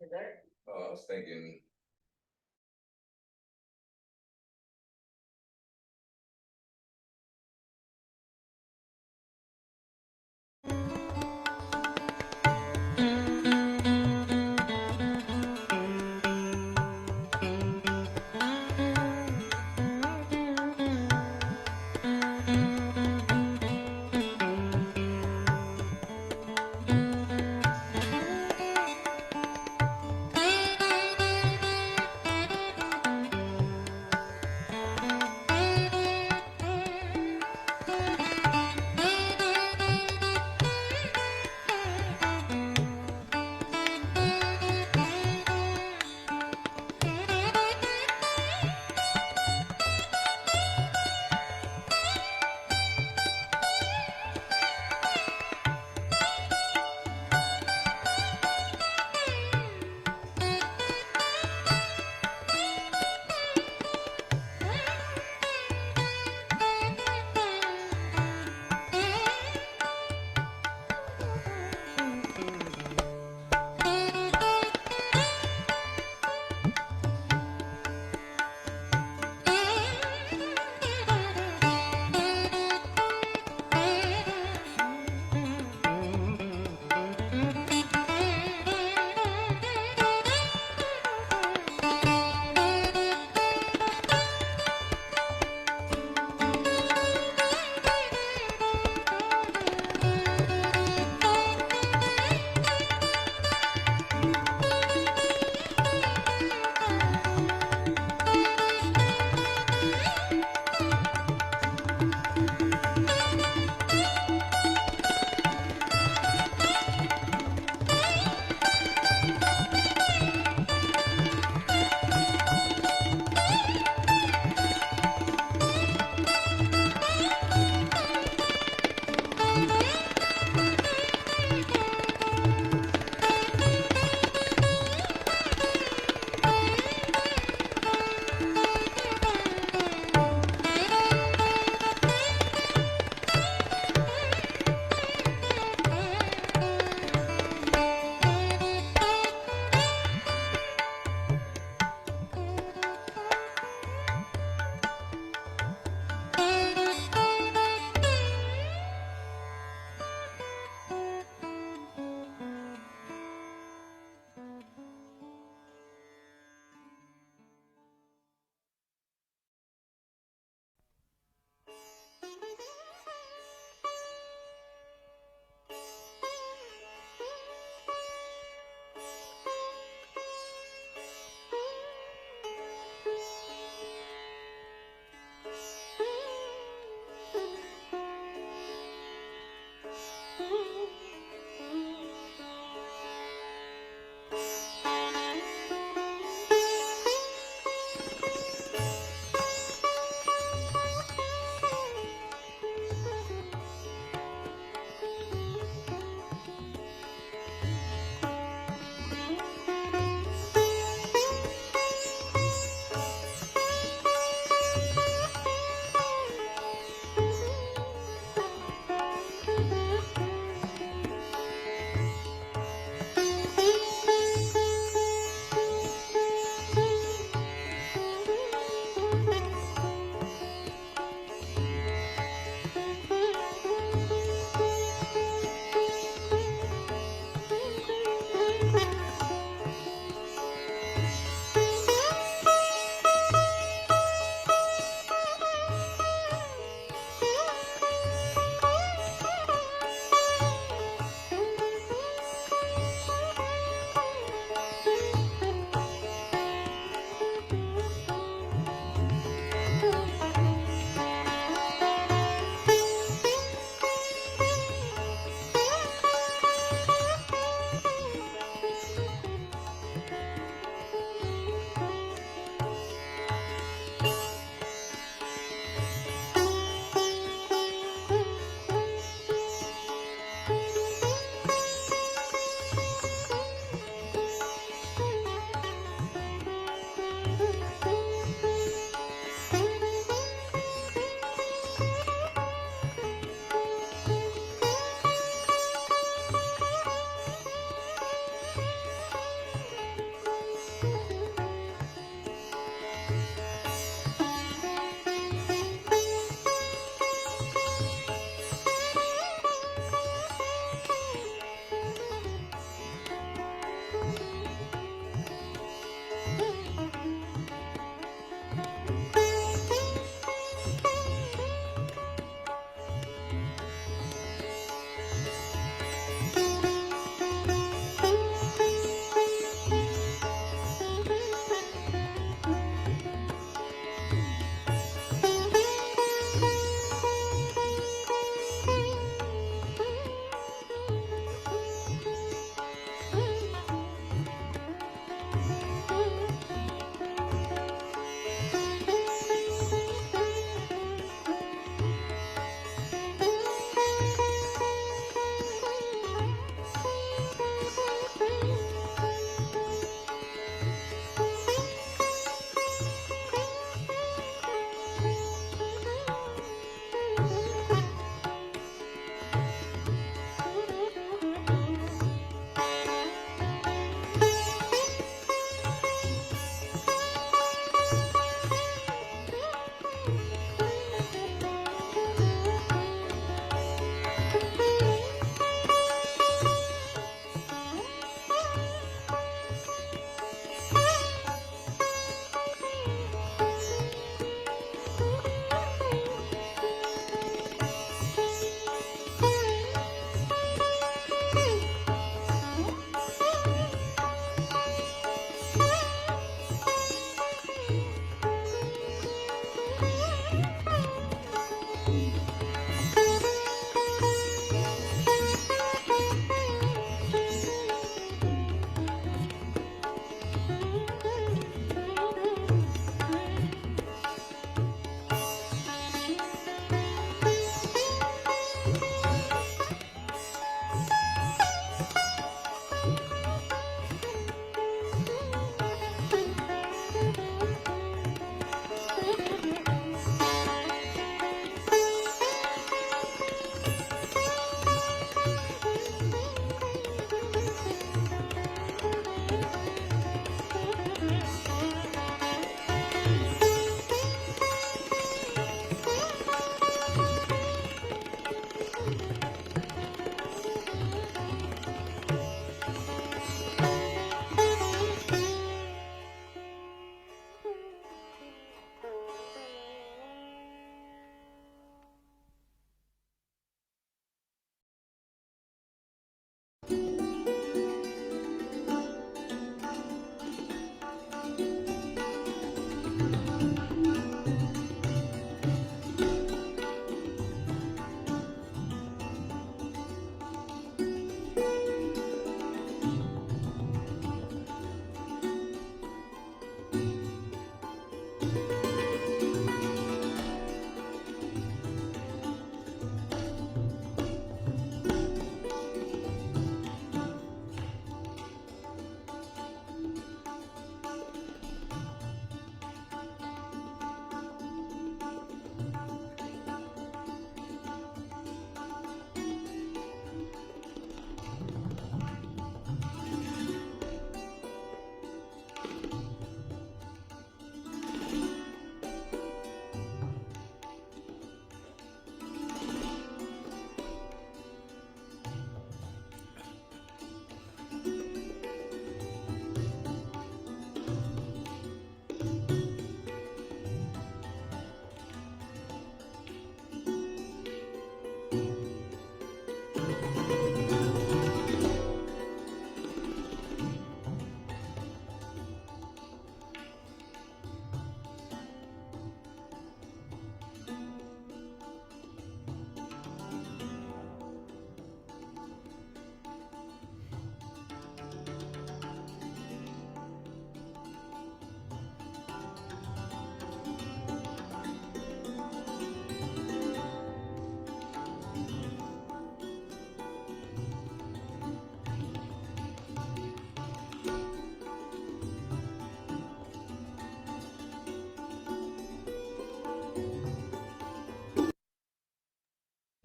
Oh, I was thinking.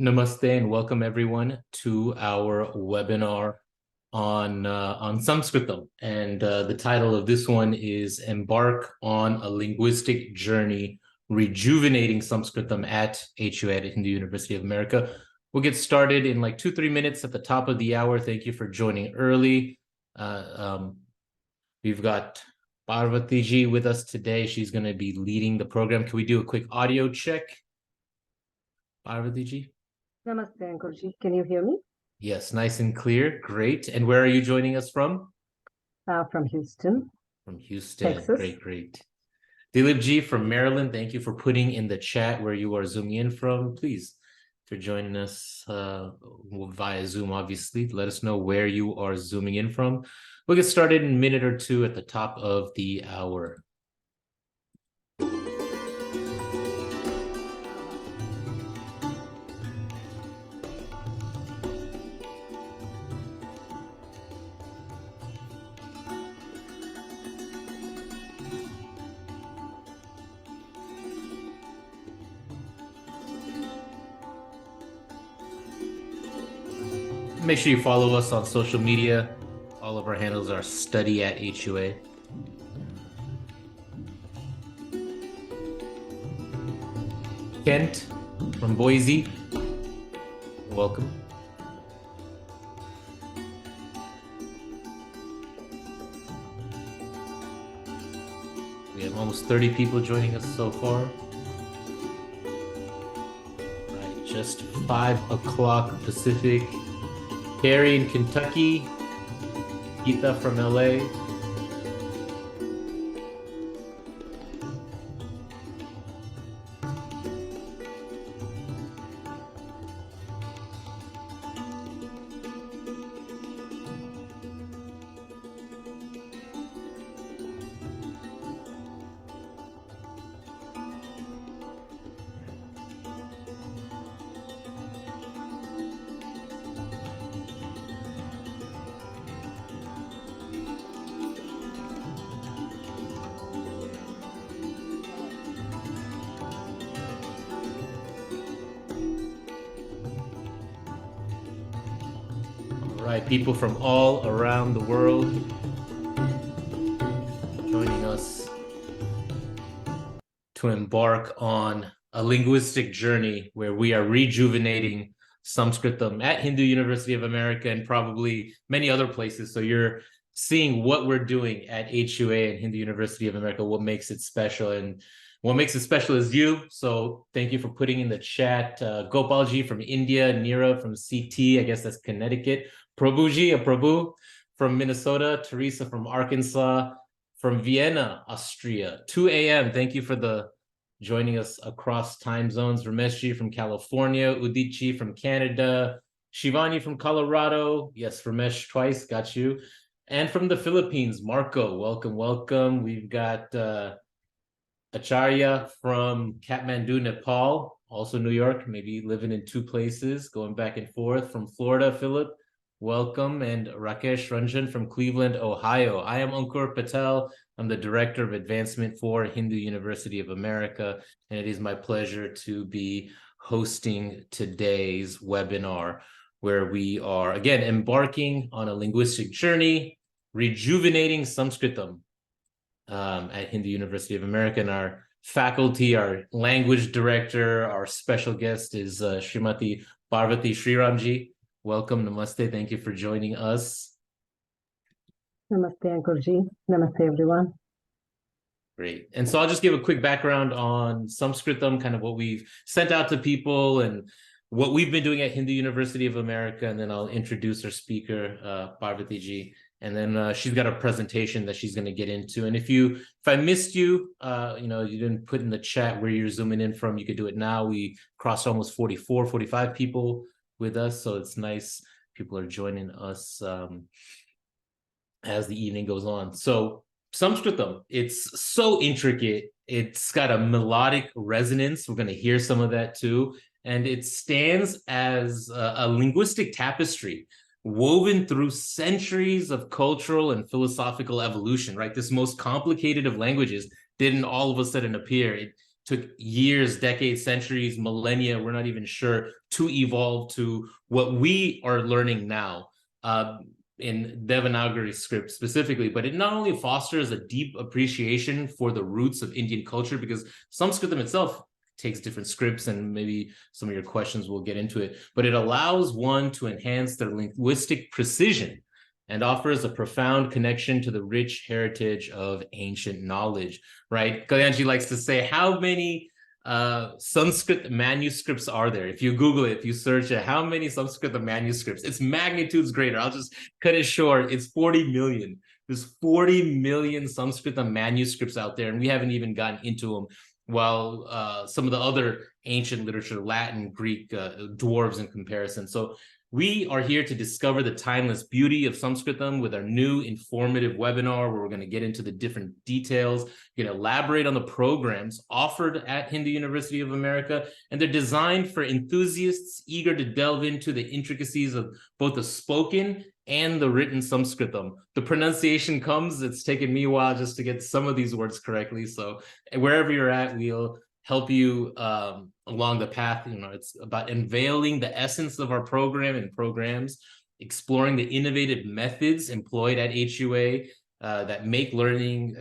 Namaste and welcome everyone to our webinar on Saṃskṛtam. And the title of this one is Embark on a Linguistic Journey, Rejuvenating Saṃskṛtam at HUA, at Hindu University of America. We'll get started in like 2-3 minutes at the top of the hour. Thank you for joining early. We've got Parvati ji with us today. She's going to be leading the program. Can we do a quick audio check? Parvati ji? Namaste, Ankurji. Can you hear me? Yes, nice and clear. Great. And where are you joining us from? From Houston. From Houston. Texas. Great. Dilip ji from Maryland, thank you for putting in the chat where you are zooming in from. Please, if you're joining us via Zoom, obviously, let us know where you are zooming in from. We'll get started in a minute or two at the top of the hour. Make sure you follow us on social media. All of our handles are study at HUA. Kent from Boise, welcome. We have almost 30 people joining us so far. Right, just 5 o'clock Pacific. Carrie in Kentucky, Geeta from LA. People from all around the world joining us to embark on a linguistic journey where we are rejuvenating Saṃskṛtam at Hindu University of America and probably many other places. So you're seeing what we're doing at HUA and Hindu University of America, what makes it special, and what makes it special is you. So thank you for putting in the chat. Gopalji from India, Neera from CT, I guess that's Connecticut. Prabhuji, Prabhu from Minnesota, Teresa from Arkansas, from Vienna, Austria, 2 a.m. Thank you for the joining us across time zones. Rameshji from California, Uditji from Canada, Shivani from Colorado. Yes, Ramesh twice, got you. And from the Philippines, Marco, welcome. We've got Acharya from Kathmandu, Nepal, also New York, maybe living in 2 places, going back and forth. From Florida, Philip, welcome. And Rakesh Ranjan from Cleveland, Ohio. I am Ankur Patel. I'm the Director of Advancement for Hindu University of America, and it is my pleasure to be hosting today's webinar, where we are, again, embarking on a linguistic journey, rejuvenating Saṃskṛtam at Hindu University of America. And our faculty, our language director, our special guest is Srimati Parvati Sriramji. Welcome, namaste. Thank you for joining us. Namaste, Ankurji. Namaste, everyone. Great. And so I'll just give a quick background on Saṃskṛtam, kind of what we've sent out to people and what we've been doing at Hindu University of America. And then I'll introduce our speaker, Parvati ji. And then she's got a presentation that she's going to get into. And if I missed you, you didn't put in the chat where you're zooming in from, you could do it now. We crossed almost 45 people with us, so it's nice people are joining us as the evening goes on. So Saṃskṛtam, it's so intricate. It's got a melodic resonance. We're going to hear some of that too. And it stands as a linguistic tapestry woven through centuries of cultural and philosophical evolution, right? This most complicated of languages didn't all of a sudden appear. It took years, decades, centuries, millennia, we're not even sure, to evolve to what we are learning now in Devanagari script specifically. But it not only fosters a deep appreciation for the roots of Indian culture, because Saṃskṛtam itself takes different scripts, and maybe some of your questions will get into it, but it allows one to enhance their linguistic precision and offers a profound connection to the rich heritage of ancient knowledge, right? Kalyanji likes to say, how many Sanskrit manuscripts are there? If you Google it, if you search it, how many Sanskrit manuscripts? It's magnitudes greater. I'll just cut it short. It's 40 million. There's 40 million Sanskrit manuscripts out there, and we haven't even gotten into them, while some of the other ancient literature, Latin, Greek, dwarves in comparison. So we are here to discover the timeless beauty of Saṃskṛtam with our new informative webinar, where we're going to get into the different details, going to elaborate on the programs offered at Hindu University of America, and they're designed for enthusiasts eager to delve into the intricacies of both the spoken and the written Saṃskṛtam. The pronunciation comes, it's taken me a while just to get some of these words correctly. So wherever you're at, we'll help you along the path. You know, it's about unveiling the essence of our program and programs, exploring the innovative methods employed at HUA that make learning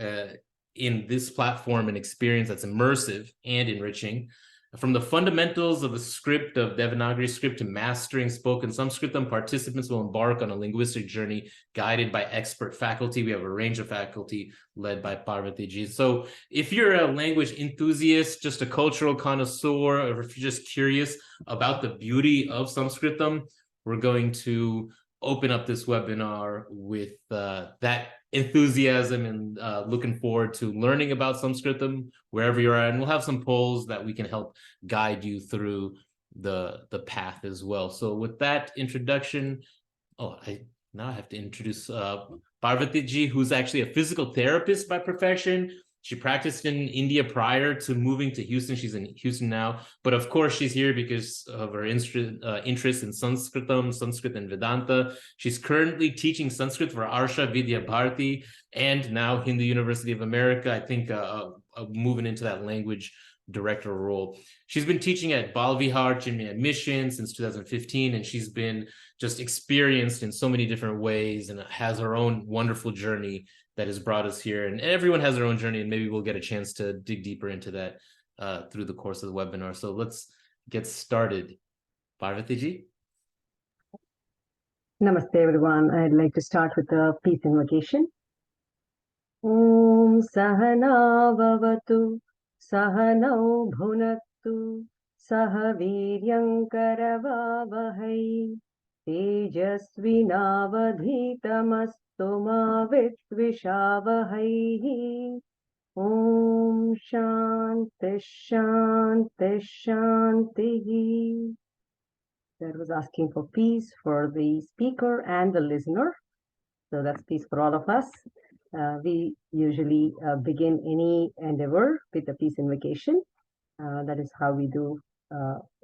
in this platform an experience that's immersive and enriching. From the fundamentals of the script of Devanagari script to mastering spoken Saṃskṛtam, participants will embark on a linguistic journey guided by expert faculty. We have a range of faculty led by Parvati ji. So if you're a language enthusiast, just a cultural connoisseur, or if you're just curious about the beauty of Saṃskṛtam, we're going to open up this webinar with that enthusiasm, and looking forward to learning about Saṃskṛtam wherever you're at. And we'll have some polls that we can help guide you through the path as well. So with that introduction, now I have to introduce Parvati ji, who's actually a physical therapist by profession. She practiced in India prior to moving to Houston. She's in Houston now, but of course she's here because of her interest in Saṃskṛtam, Sanskrit, and Vedanta. She's currently teaching Sanskrit for Arsha Vidya Bharati and now Hindu University of America. I think moving into that language director role. She's been teaching at Balvihar Chinmaya Mission since 2015, and she's been just experienced in so many different ways and has her own wonderful journey that has brought us here. And everyone has their own journey, and maybe we'll get a chance to dig deeper into that through the course of the webinar. So let's get started. Parvati ji. Namaste, everyone. I'd like to start with a peace invocation. Om Sahana Bhavatu Sahanau Bhunaktu Sahaviryam Karavavahai Tejasvinavadhitamastu ma Vidvishavahai. Om Shanti Shanti Shanti. That was asking for peace for the speaker and the listener. So that's peace for all of us. We usually begin any endeavor with a peace invocation. That is how we do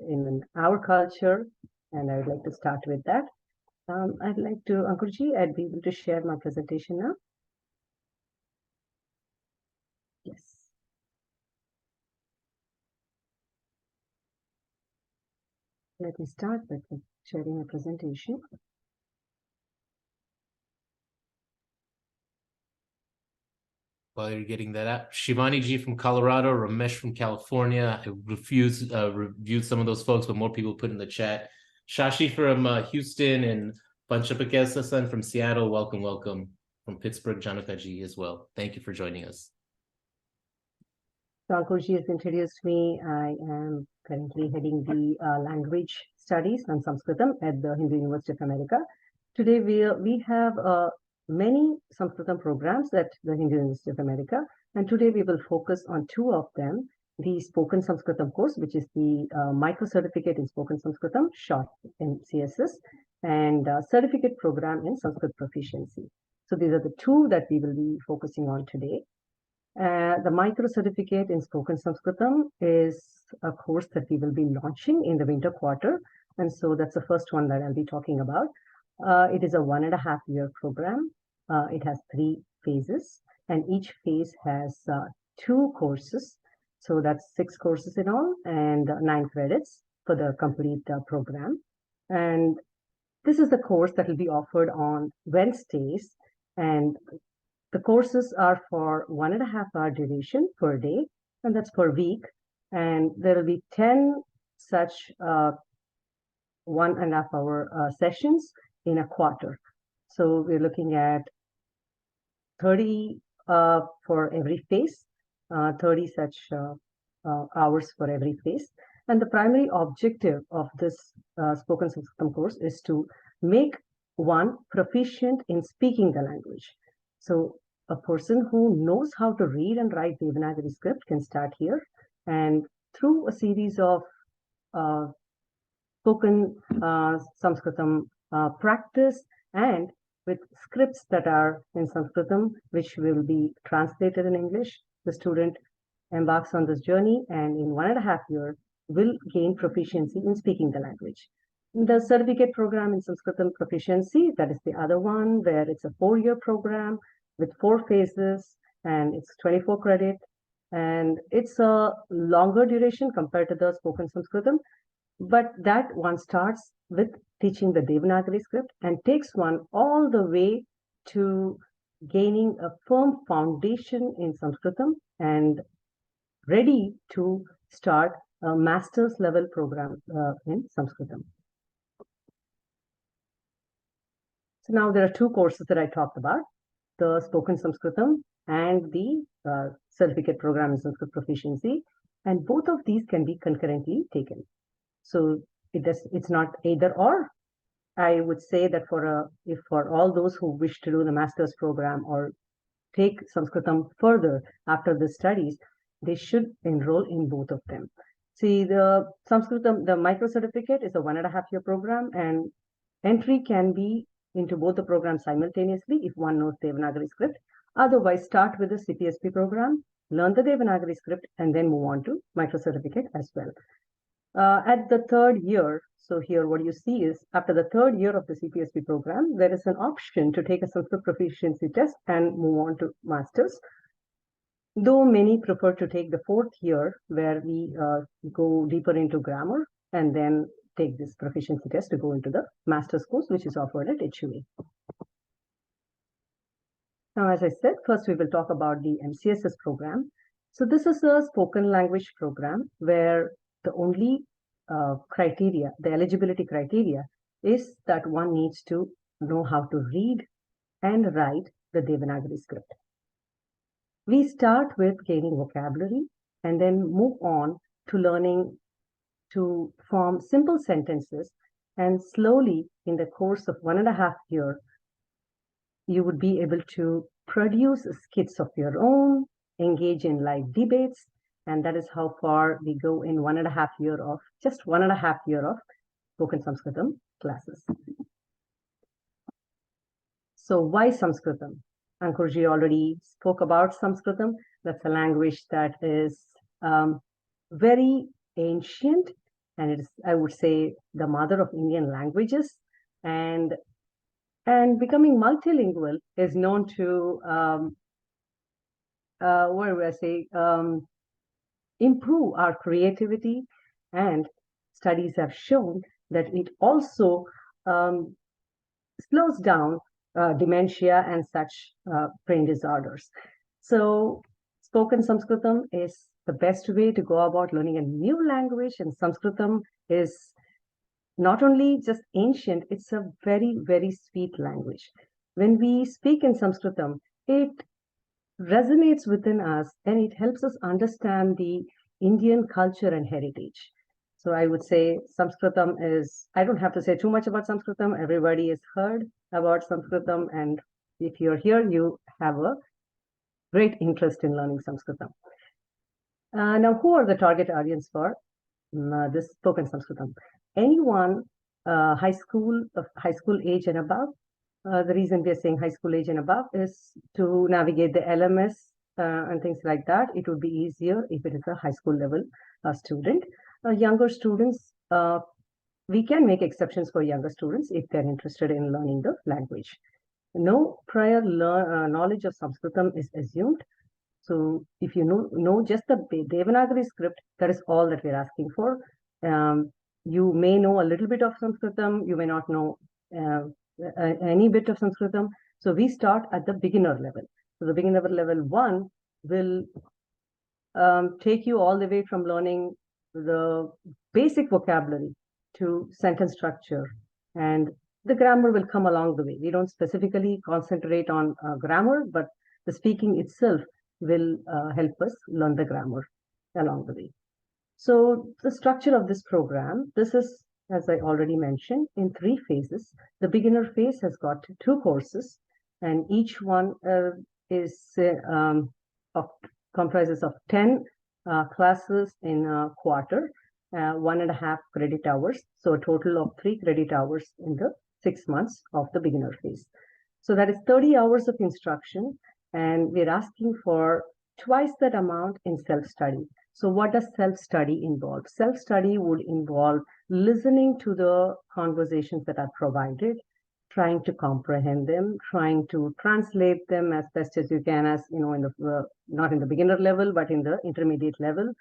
in our culture, and I would like to start with that. I'd like to, Ankurji, I'd be able to share my presentation now. Yes. Let me start with sharing my presentation. While you're getting that out, Shivani ji from Colorado, Ramesh from California. I reviewed some of those folks, but more people put in the chat. Shashi from Houston, and Panchapakesa-san from Seattle. Welcome, welcome. From Pittsburgh, Janaka ji as well. Thank you for joining us. So Ankurji has introduced me. I am currently heading the language studies on Saṃskṛtam at the Hindu University of America. Today we have many Saṃskṛtam programs at the Hindu University of America, and today we will focus on two of them: the Spoken Saṃskṛtam course, which is the micro certificate in Spoken Saṃskṛtam, short in CSS, and certificate program in Sanskrit Proficiency. So these are the two that we will be focusing on today. The micro certificate in Spoken Saṃskṛtam is a course that we will be launching in the winter quarter, and so that's the first one that I'll be talking about. It is a 1.5-year program. It has 3 phases, and each phase has 2 courses. So that's 6 courses in all and 9 credits for the complete program. And this is the course that will be offered on Wednesdays, and the courses are for 1.5-hour duration per day, and that's per week. And there will be 10 such 1.5-hour sessions in a quarter. So we're looking at 30 for every phase, 30 such hours for every phase. And the primary objective of this spoken Sanskritam course is to make one proficient in speaking the language. So a person who knows how to read and write Devanagari script can start here. And through a series of spoken Sanskritam practice and with scripts that are in Sanskritam, which will be translated in English, the student embarks on this journey and in 1.5 years will gain proficiency in speaking the language. The certificate program in Sanskritam Proficiency, that is the other one, where it's a 4-year program with 4 phases and it's 24 credit. And it's a longer duration compared to the spoken Sanskritam, but that one starts with teaching the Devanagari script and takes one all the way to gaining a firm foundation in Sanskritam and ready to start a master's level program in Sanskritam. So now there are 2 courses that I talked about, the spoken Sanskritam and the certificate program in Sanskrit Proficiency, and both of these can be concurrently taken. So it's not either or. I would say that for all those who wish to do the master's program or take Sanskritam further after the studies, they should enroll in both of them. See, the Sanskritam, the micro certificate is a 1.5-year program, and entry can be into both the programs simultaneously if one knows Devanagari script. Otherwise, start with the CPSP program, learn the Devanagari script, and then move on to micro certificate as well. At the 3rd year, so here what you see is after the 3rd year of the CPSP program, there is an option to take a Sanskrit proficiency test and move on to masters. Though many prefer to take the 4th year where we go deeper into grammar and then take this proficiency test to go into the master's course, which is offered at HUA. Now, as I said, first we will talk about the MCSS program. So this is a spoken language program where the only criteria, the eligibility criteria, is that one needs to know how to read and write the Devanagari script. We start with gaining vocabulary and then move on to learning to form simple sentences, and slowly in the course of 1.5 years, you would be able to produce skits of your own, engage in live debates, and that is how far we go in 1.5 years of, just 1.5 years of spoken Sanskritam classes. So why Sanskritam? Ankurji already spoke about Sanskritam. That's a language that is very ancient, and it is, I would say, the mother of Indian languages. And becoming multilingual is known to, improve our creativity, and studies have shown that it also slows down dementia and such brain disorders. So spoken Sanskritam is the best way to go about learning a new language, and Sanskritam is not only just ancient, it's a very, very sweet language. When we speak in Sanskritam, it resonates within us and it helps us understand the Indian culture and heritage. So I would say Sanskritam is, I don't have to say too much about Sanskritam. Everybody has heard about Sanskritam, and if you're here, you have a great interest in learning Sanskritam. Now, who are the target audience for this spoken Sanskritam? Anyone high school age and above. The reason we are saying high school age and above is to navigate the LMS and things like that. It would be easier if it is a high school level student. Younger students, we can make exceptions for younger students if they're interested in learning the language. No prior knowledge of Sanskritam is assumed. So if you know just the Devanagari script, that is all that we're asking for. You may know a little bit of Sanskritam, you may not know any bit of Sanskritam. So we start at the beginner level. So the beginner level 1 will take you all the way from learning the basic vocabulary to sentence structure, and the grammar will come along the way. We don't specifically concentrate on grammar, but the speaking itself will help us learn the grammar along the way. So the structure of this program, this is, as I already mentioned, in 3 phases. The beginner phase has got 2 courses, and each one comprises of 10 classes in a quarter, 1.5 credit hours. So a total of 3 credit hours in the 6 months of the beginner phase. So that is 30 hours of instruction, and we're asking for twice that amount in self-study. So what does self-study involve? Self-study would involve listening to the conversations that are provided, trying to comprehend them, trying to translate them as best as you can, as you know, in the not in the beginner level, but in the intermediate level,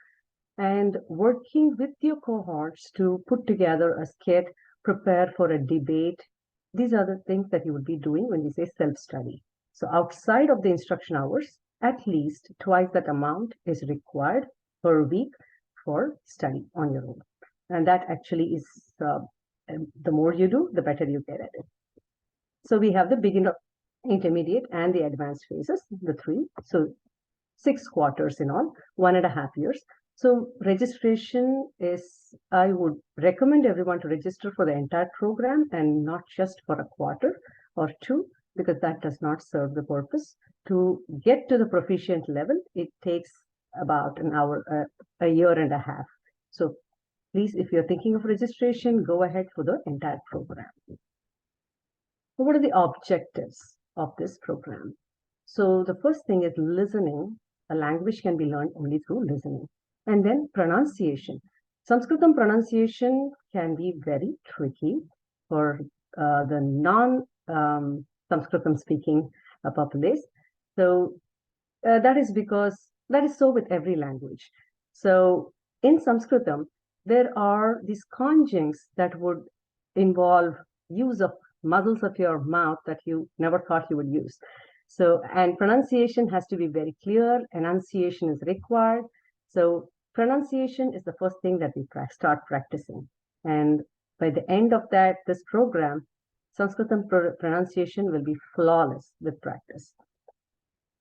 and working with your cohorts to put together a skit, prepare for a debate. These are the things that you would be doing when we say self-study. So outside of the instruction hours, at least twice that amount is required per week for study on your own. And that actually is, the more you do, the better you get at it. So we have the beginner, intermediate, and the advanced phases, the 3. So 6 quarters in all, 1.5 years. So registration is, I would recommend everyone to register for the entire program and not just for a quarter or 2, because that does not serve the purpose. To get to the proficient level, it takes about an hour, a year and a half. So please, if you're thinking of registration, go ahead for the entire program. What are the objectives of this program? So the first thing is listening. A language can be learned only through listening. And then pronunciation. Sanskritam pronunciation can be very tricky for the non-Sanskritam speaking populace. So that is because that is so with every language. So in Sanskritam, there are these conjuncts that would involve use of muscles of your mouth that you never thought you would use. So, and pronunciation has to be very clear, enunciation is required. So pronunciation is the first thing that we start practicing. And by the end of this program, Sanskritam pronunciation will be flawless with practice.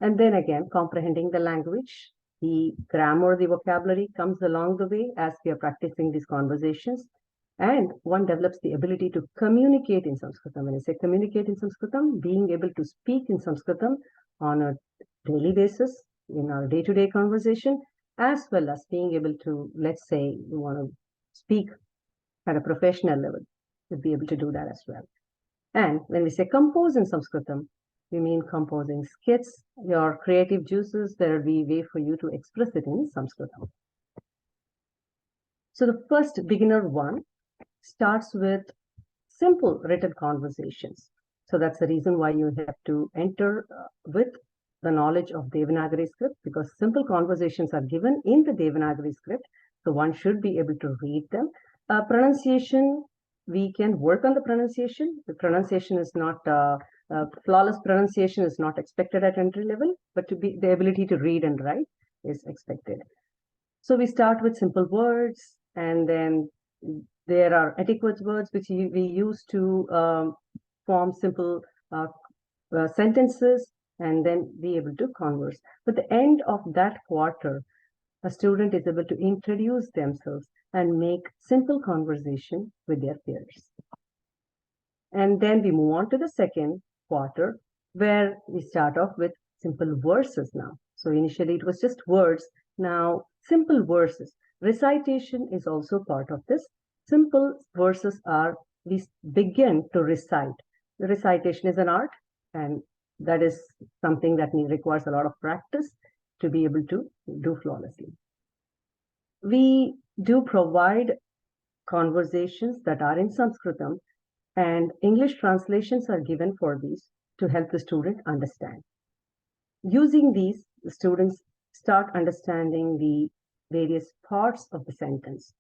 And then again, comprehending the language, the grammar, the vocabulary comes along the way as we are practicing these conversations. And one develops the ability to communicate in Sanskritam. When I say communicate in Sanskritam, being able to speak in Sanskritam on a daily basis, in our day-to-day conversation, as well as being able to, let's say, you want to speak at a professional level, to be able to do that as well. And when we say compose in Sanskritam, we mean composing skits, your creative juices. There will be a way for you to express it in Sanskritam. So the first beginner one starts with simple written conversations. So that's the reason why you have to enter with the knowledge of Devanagari script, because simple conversations are given in the Devanagari script. So one should be able to read them. Pronunciation, we can work on the pronunciation. The pronunciation is not, flawless pronunciation is not expected at entry level, but to be the ability to read and write is expected. So we start with simple words, and then there are etiquette words which we use to form simple sentences, and then be able to converse. At the end of that quarter, a student is able to introduce themselves and make simple conversation with their peers. And then we move on to the second quarter, where we start off with simple verses now. So initially it was just words, now simple verses. Recitation is also part of this. Simple verses are, we begin to recite. The recitation is an art, and that is something that requires a lot of practice to be able to do flawlessly. We do provide conversations that are in Sanskritam, and English translations are given for these to help the student understand. Using these, the students start understanding the various parts of the sentence.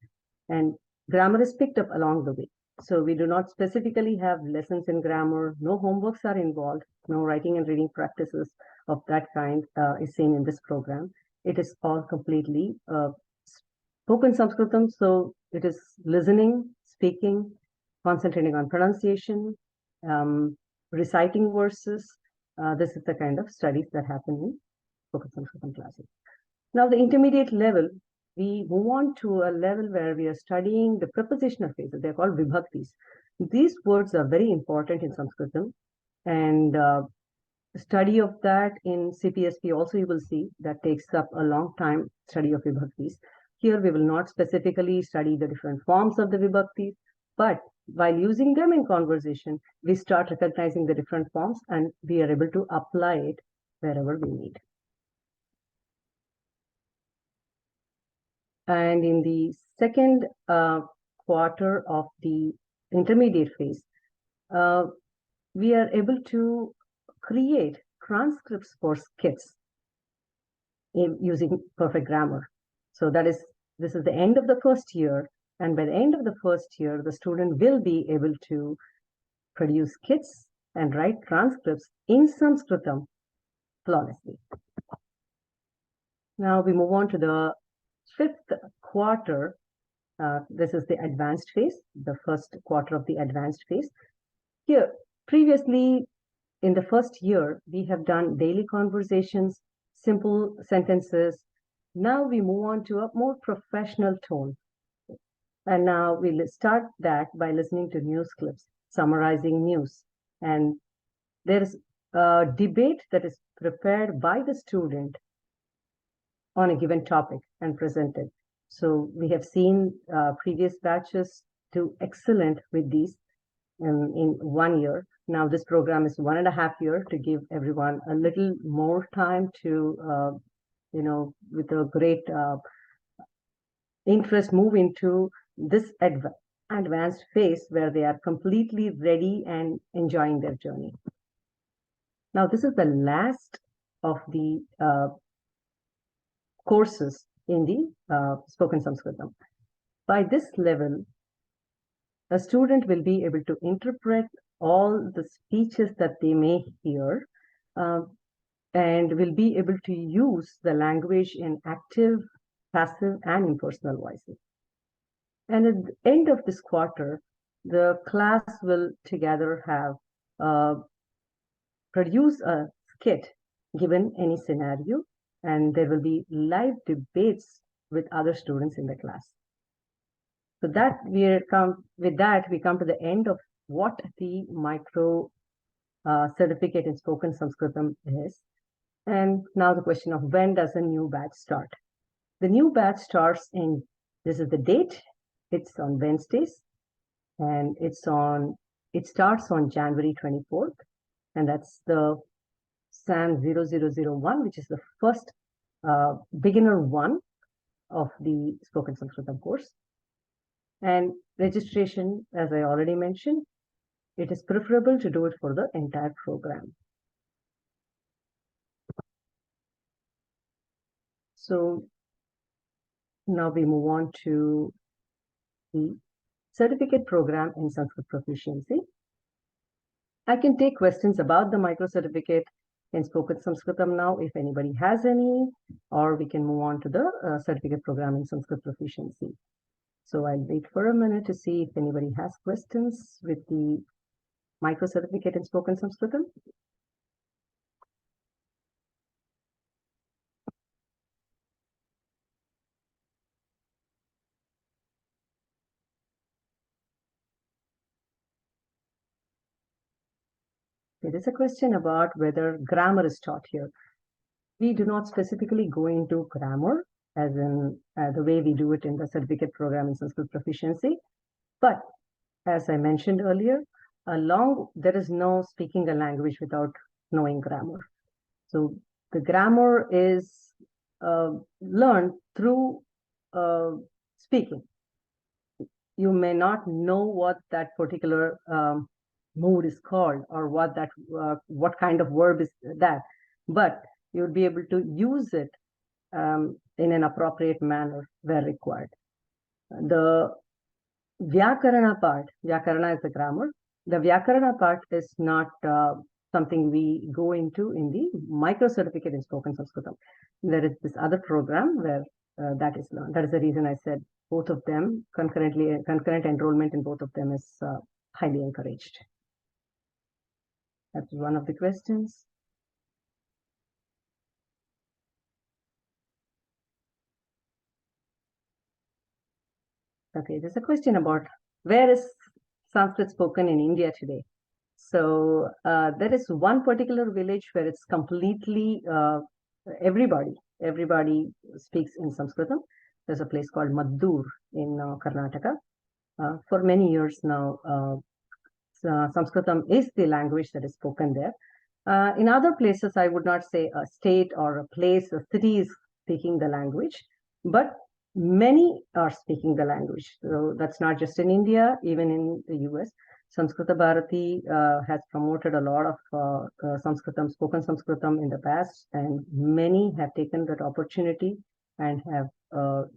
And grammar is picked up along the way. So we do not specifically have lessons in grammar, no homeworks are involved, no writing and reading practices of that kind is seen in this program. It is all completely spoken Sanskritam, so it is listening, speaking, concentrating on pronunciation, reciting verses. This is the kind of studies that happen in spoken Sanskritam classes. Now, the intermediate level, we move on to a level where we are studying the prepositional phrases. They're called vibhaktis. These words are very important in Sanskritam, and study of that in CPSP also you will see that takes up a long time, study of vibhaktis. Here we will not specifically study the different forms of the vibhaktis, but while using them in conversation, we start recognizing the different forms and we are able to apply it wherever we need. And in the second quarter of the intermediate phase, we are able to create transcripts for skits using perfect grammar. So this is the end of the first year. And by the end of the first year, the student will be able to produce skits and write transcripts in Saṃskṛtam flawlessly. Now we move on to the fifth quarter. This is the advanced phase, the first quarter of the advanced phase. Here, previously, in the first year, we have done daily conversations, simple sentences. Now we move on to a more professional tone. And now we'll start that by listening to news clips, summarizing news. And there's a debate that is prepared by the student on a given topic and presented. So we have seen previous batches do excellent with these in 1 year. Now this program is 1.5 years to give everyone a little more time to, with a great interest, move into this advanced phase where they are completely ready and enjoying their journey. Now this is the last of the courses in the spoken Sanskritam. By this level, a student will be able to interpret all the speeches that they may hear and will be able to use the language in active, passive, and impersonal voices. And at the end of this quarter, the class will together have produce a skit given any scenario, and there will be live debates with other students in the class. So that we come to the end of what the micro certificate in spoken Sanskritam is. And now the question of when does a new batch start? The new batch starts this is the date, it's on Wednesdays, and it starts on January 24th, and that's the SAN 0001, which is the first beginner one of the spoken Sanskritam course. And registration, as I already mentioned, it is preferable to do it for the entire program. So now we move on to the certificate program in Sanskrit Proficiency. I can take questions about the micro certificate in spoken Sanskritam now if anybody has any, or we can move on to the certificate program in Sanskrit Proficiency. So I'll wait for a minute to see if anybody has questions with the micro certificate in spoken Sanskritam. There is a question about whether grammar is taught here. We do not specifically go into grammar as in the way we do it in the certificate program in Sanskrit Proficiency. But as I mentioned earlier, there is no speaking a language without knowing grammar. So the grammar is learned through speaking. You may not know what that particular mood is called or what kind of verb is that, but you'll be able to use it in an appropriate manner where required. The Vyakarana part, Vyakarana is the grammar. The Vyakarana part is not something we go into in the micro certificate in spoken Sanskritam. There is this other program where that is learned. That is the reason I said both of them concurrent enrollment in both of them is highly encouraged. That's one of the questions. Okay, there's a question about where is Sanskrit spoken in India today? So there is one particular village where it's completely everybody speaks in Sanskritam. There's a place called Maddur in Karnataka. For many years now, Sanskritam is the language that is spoken there. In other places, I would not say a state or a place, a city is speaking the language, but many are speaking the language. So that's not just in India, even in the US. Saṃskṛta Bharati has promoted a lot of Sanskritam, spoken Sanskritam in the past, and many have taken that opportunity and have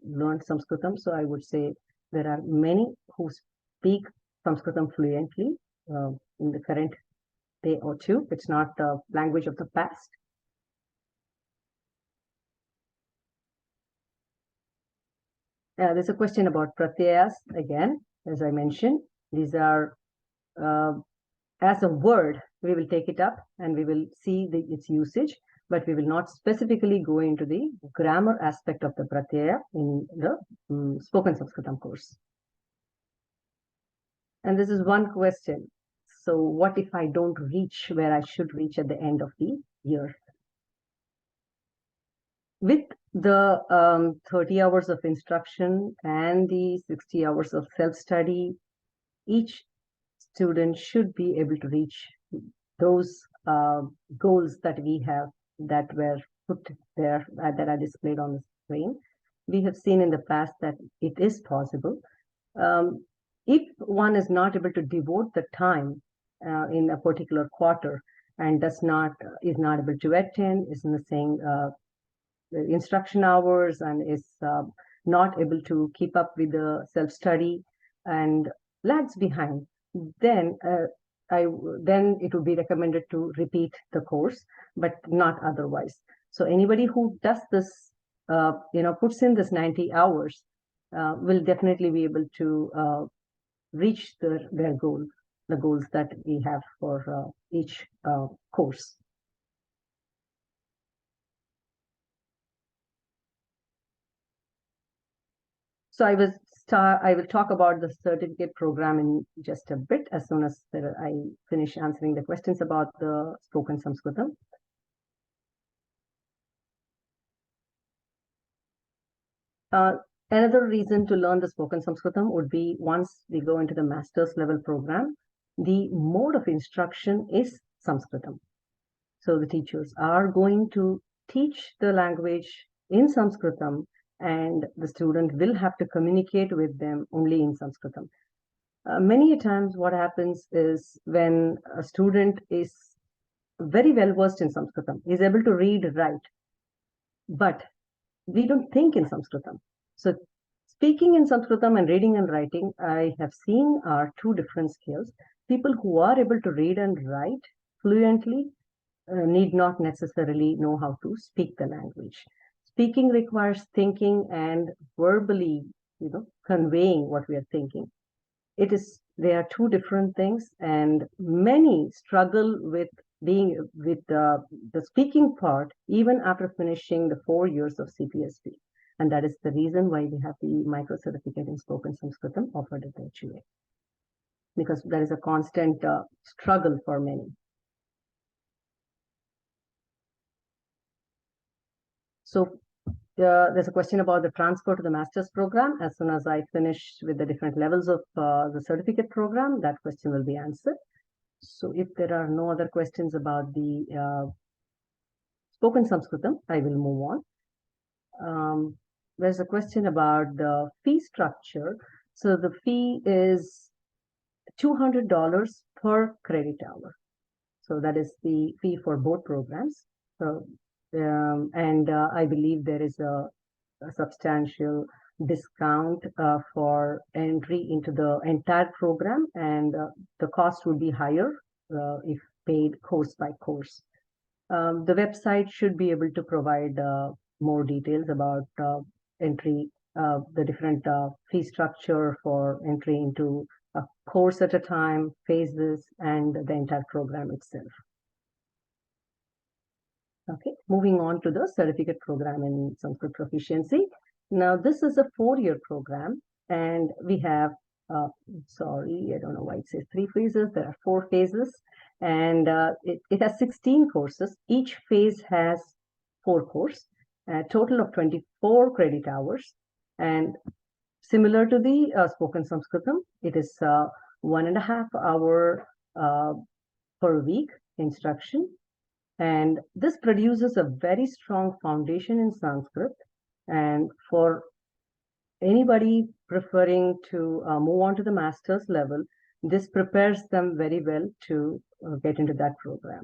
learned Sanskritam. So I would say there are many who speak Sanskritam fluently in the current day or two. It's not the language of the past. There's a question about pratyayas again, as I mentioned. These are as a word, we will take it up and we will see its usage, but we will not specifically go into the grammar aspect of the pratyaya in the spoken Sanskritam course. And this is one question. So what if I don't reach where I should reach at the end of the year? With the 30 hours of instruction and the 60 hours of self-study, each student should be able to reach those goals that we have that were put there, that are displayed on the screen. We have seen in the past that it is possible. If one is not able to devote the time in a particular quarter and is not able to attend, is missing the instruction hours and is not able to keep up with the self-study and lags behind, then then it would be recommended to repeat the course, but not otherwise. So anybody who does this, puts in this 90 hours, will definitely be able to reach their goal, the goals that we have for each course. So I will talk about the certificate program in just a bit as soon as I finish answering the questions about the spoken Sanskritam. Another reason to learn the spoken Sanskritam would be once we go into the master's level program, the mode of instruction is Sanskritam. So the teachers are going to teach the language in Sanskritam, and the student will have to communicate with them only in Sanskritam. Many times what happens is when a student is very well versed in Sanskritam, is able to read, write, but we don't think in Sanskritam. So speaking in Sanskritam and reading and writing, I have seen are two different skills. People who are able to read and write fluently need not necessarily know how to speak the language. Speaking requires thinking and verbally, conveying what we are thinking. They are two different things, and many struggle with the speaking part even after finishing the 4 years of CPSP. And that is the reason why we have the micro certificate in spoken Sanskritam offered at the HUA, because there is a constant struggle for many. So there's a question about the transfer to the master's program. As soon as I finish with the different levels of the certificate program, that question will be answered. So if there are no other questions about the spoken Sanskritam, I will move on. There's a question about the fee structure. So the fee is $200 per credit hour. So that is the fee for both programs. So and I believe there is a substantial discount for entry into the entire program, and the cost would be higher if paid course by course. The website should be able to provide more details about entry, the different fee structure for entry into a course at a time, phases, and the entire program itself. Okay, moving on to the certificate program in Sanskrit Proficiency. Now, this is a 4-year program, and we have, sorry, I don't know why it says 3 phases. There are 4 phases, and it has 16 courses. Each phase has 4 courses, a total of 24 credit hours. And similar to the spoken Saṃskṛtam, it is 1.5 hour per week instruction. And this produces a very strong foundation in Sanskrit. And for anybody preferring to move on to the master's level, this prepares them very well to get into that program.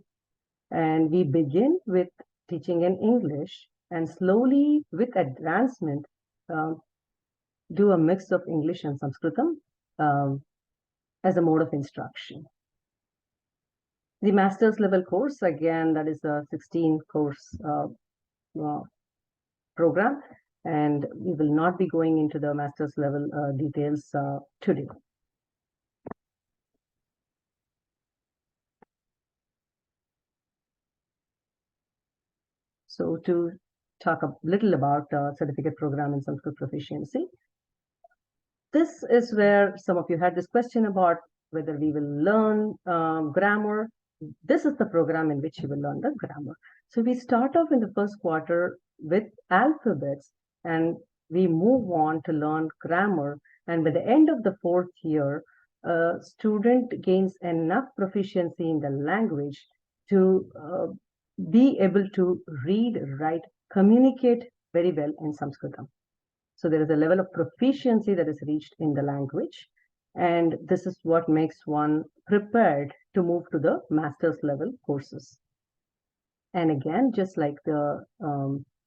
And we begin with teaching in English, and slowly, with advancement, do a mix of English and Saṃskṛtam as a mode of instruction. The master's level course, again, that is a 16 course program, and we will not be going into the master's level details today. So to talk a little about certificate program in Sanskrit Proficiency, this is where some of you had this question about whether we will learn grammar. This is the program in which you will learn the grammar. So we start off in the first quarter with alphabets, and we move on to learn grammar. And by the end of the 4th year, a student gains enough proficiency in the language to be able to read, write, communicate very well in Saṃskṛtam. So there is a level of proficiency that is reached in the language. And this is what makes one prepared to move to the master's level courses. And again, just like the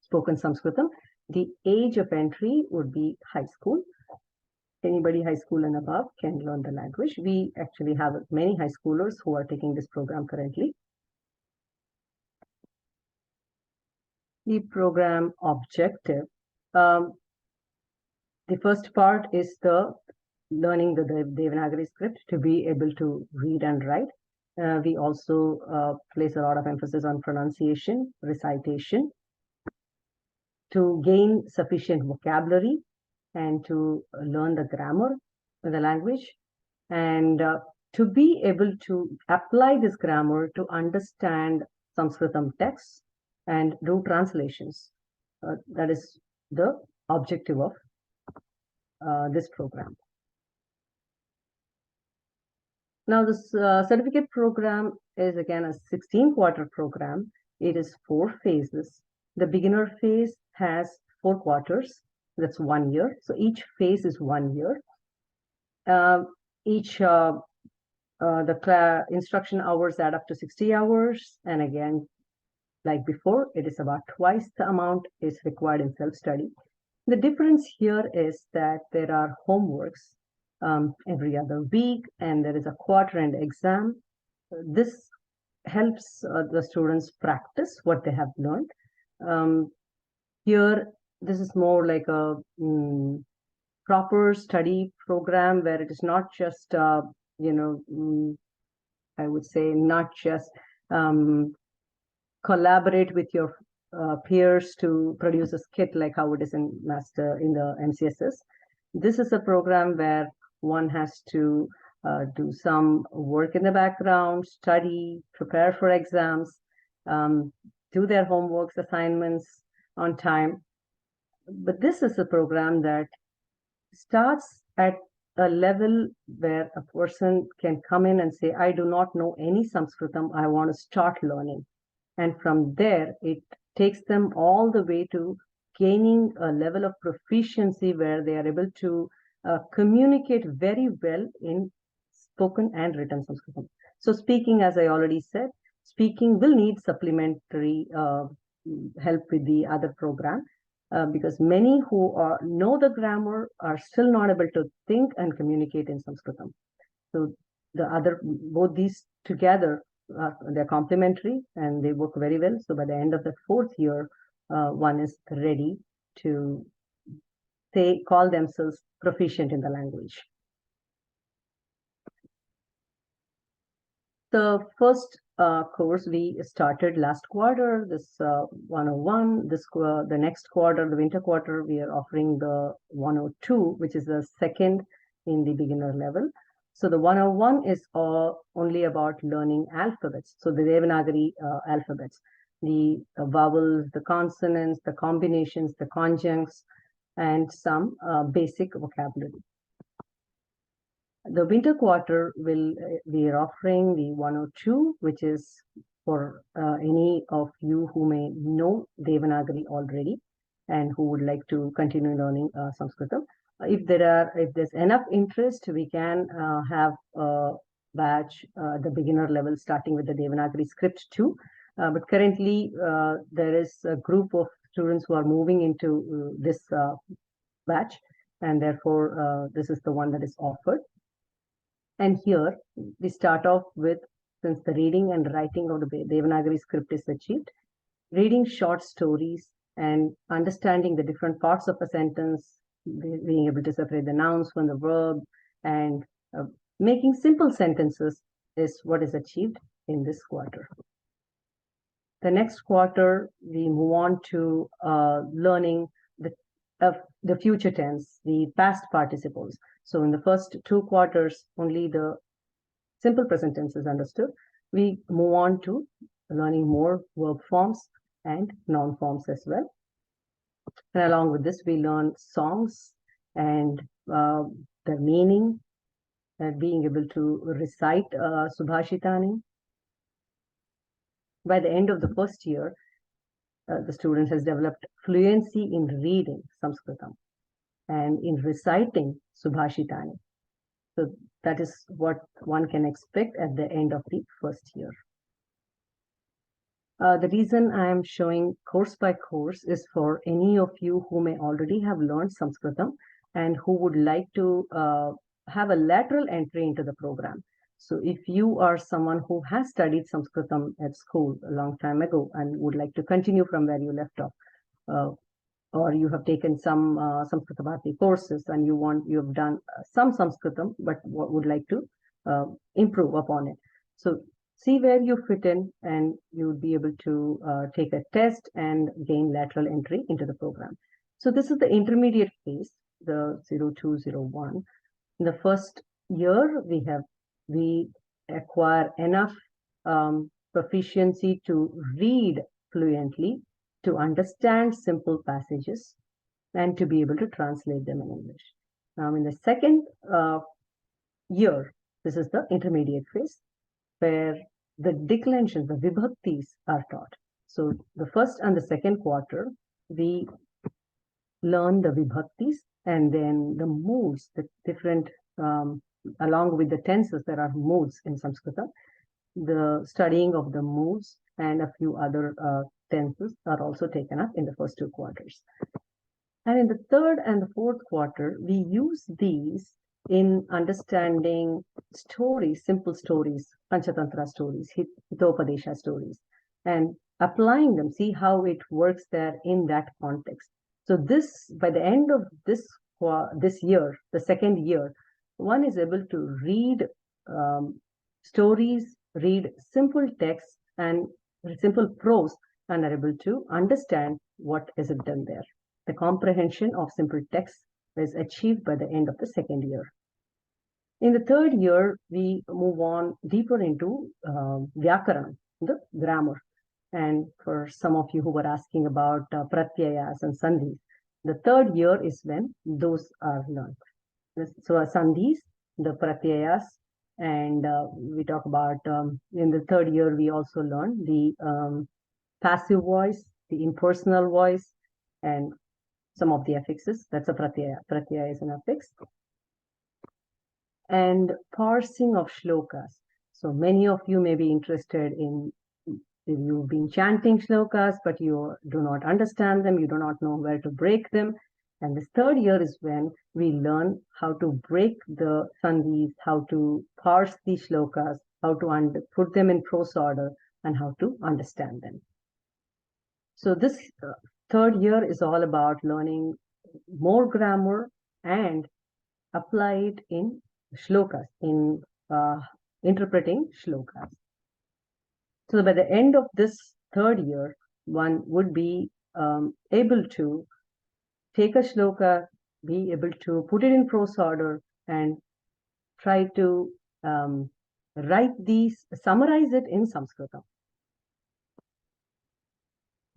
spoken Saṃskṛtam, the age of entry would be high school. Anybody high school and above can learn the language. We actually have many high schoolers who are taking this program currently. The program objective. The first part is the learning the Devanagari script to be able to read and write. We also place a lot of emphasis on pronunciation, recitation, to gain sufficient vocabulary and to learn the grammar of the language, and to be able to apply this grammar to understand Saṃskṛtam texts and do translations. That is the objective of this program. Now, this certificate program is again a 16-quarter program. It is 4 phases. The beginner phase has 4 quarters. That's 1 year. So each phase is 1 year. The instruction hours add up to 60 hours. And again, like before, it is about twice the amount is required in self-study. The difference here is that there are homeworks every other week, and there is a quarter-end exam. This helps the students practice what they have learned. Here, this is more like a proper study program where it is not just, I would say, not just collaborate with your peers to produce a skit like how it is in the MCSS. This is a program where one has to do some work in the background, study, prepare for exams, do their homeworks, assignments on time. But this is a program that starts at a level where a person can come in and say, I do not know any Saṃskṛtam, I want to start learning. And from there, it takes them all the way to gaining a level of proficiency where they are able to communicate very well in spoken and written Saṃskṛtam. So speaking, as I already said, speaking will need supplementary help with the other program, because many who know the grammar are still not able to think and communicate in Sanskritam. So both these together, they're complementary and they work very well. So by the end of the 4th year, one is ready to call themselves proficient in the language. The first course we started last quarter, this 101. The next quarter, the winter quarter, we are offering the 102, which is the second in the beginner level. So the 101 is only about learning alphabets. So the Devanagari alphabets, the vowels, the consonants, the combinations, the conjuncts, and some basic vocabulary. The winter quarter we are offering the 102, which is for any of you who may know Devanagari already and who would like to continue learning Sanskritam. If there's enough interest, we can have a batch the beginner level starting with the Devanagari script too. But currently, there is a group of students who are moving into this batch, and therefore this is the one that is offered. And here we start off with, since the reading and writing of the Devanagari script is achieved, reading short stories and understanding the different parts of a sentence, being able to separate the nouns from the verb, and making simple sentences is what is achieved in this quarter. The next quarter, we move on to learning the future tense, the past participles. So in the first 2 quarters, only the simple present tense is understood. We move on to learning more verb forms and noun forms as well. And along with this, we learn songs and the meaning, and being able to recite Subhashitani. By the end of the first year, the student has developed fluency in reading Saṃskṛtam and in reciting Subhashitani. So that is what one can expect at the end of the first year. The reason I am showing course by course is for any of you who may already have learned Saṃskṛtam and who would like to have a lateral entry into the program. So if you are someone who has studied Saṃskṛtam at school a long time ago and would like to continue from where you left off, or you have taken some Sanskrit Bharati courses and you have done some Saṃskṛtam but would like to improve upon it. So see where you fit in, and you would be able to take a test and gain lateral entry into the program. So this is the intermediate phase, the 0201. In the first year, we acquire enough proficiency to read fluently, to understand simple passages, and to be able to translate them in English. Now, in the second year, this is the intermediate phase, where the declensions, the vibhaktis are taught. So the first and the second quarter, we learn the vibhaktis, and then the moods, the different, along with the tenses, there are moods in Saṃskṛtam. The studying of the moods and a few other tenses are also taken up in the first 2 quarters. And in the third and the fourth quarter, we use these in understanding stories, simple stories, Panchatantra stories, Hitopadesha stories, and applying them, see how it works there in that context. So this, by the end of this year, the second year, one is able to read stories, read simple texts and simple prose, and are able to understand what is it done there. The comprehension of simple text is achieved by the end of the second year. In the third year, we move on deeper into Vyakaran, the grammar. And for some of you who were asking about pratyayas and sandhis, the third year is when those are learned. So sandhis, the pratyayas, and we talk about in the third year, we also learn the passive voice, the impersonal voice, and some of the affixes. That's a pratyaya. Pratyaya is an affix. And parsing of shlokas. So many of you may be interested in you've been chanting shlokas, but you do not understand them, you do not know where to break them. And this third year is when we learn how to break the sandhis, how to parse the shlokas, how to put them in prose order, and how to understand them. So this third year is all about learning more grammar and apply it in shlokas, in interpreting shlokas. So by the end of this third year, one would be able to take a shloka, be able to put it in prose order, and try to summarize it in Saṃskṛtam.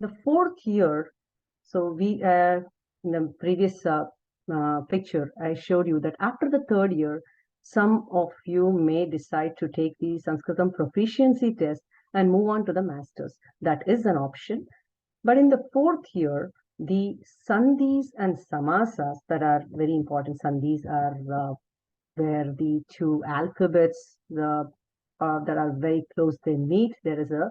The fourth year, so we in the previous picture, I showed you that after the third year, some of you may decide to take the Saṃskṛtam proficiency test and move on to the masters. That is an option. But in the fourth year, the sandhis and samasas that are very important, sandhis are where the two alphabets that are very close, they meet. There is a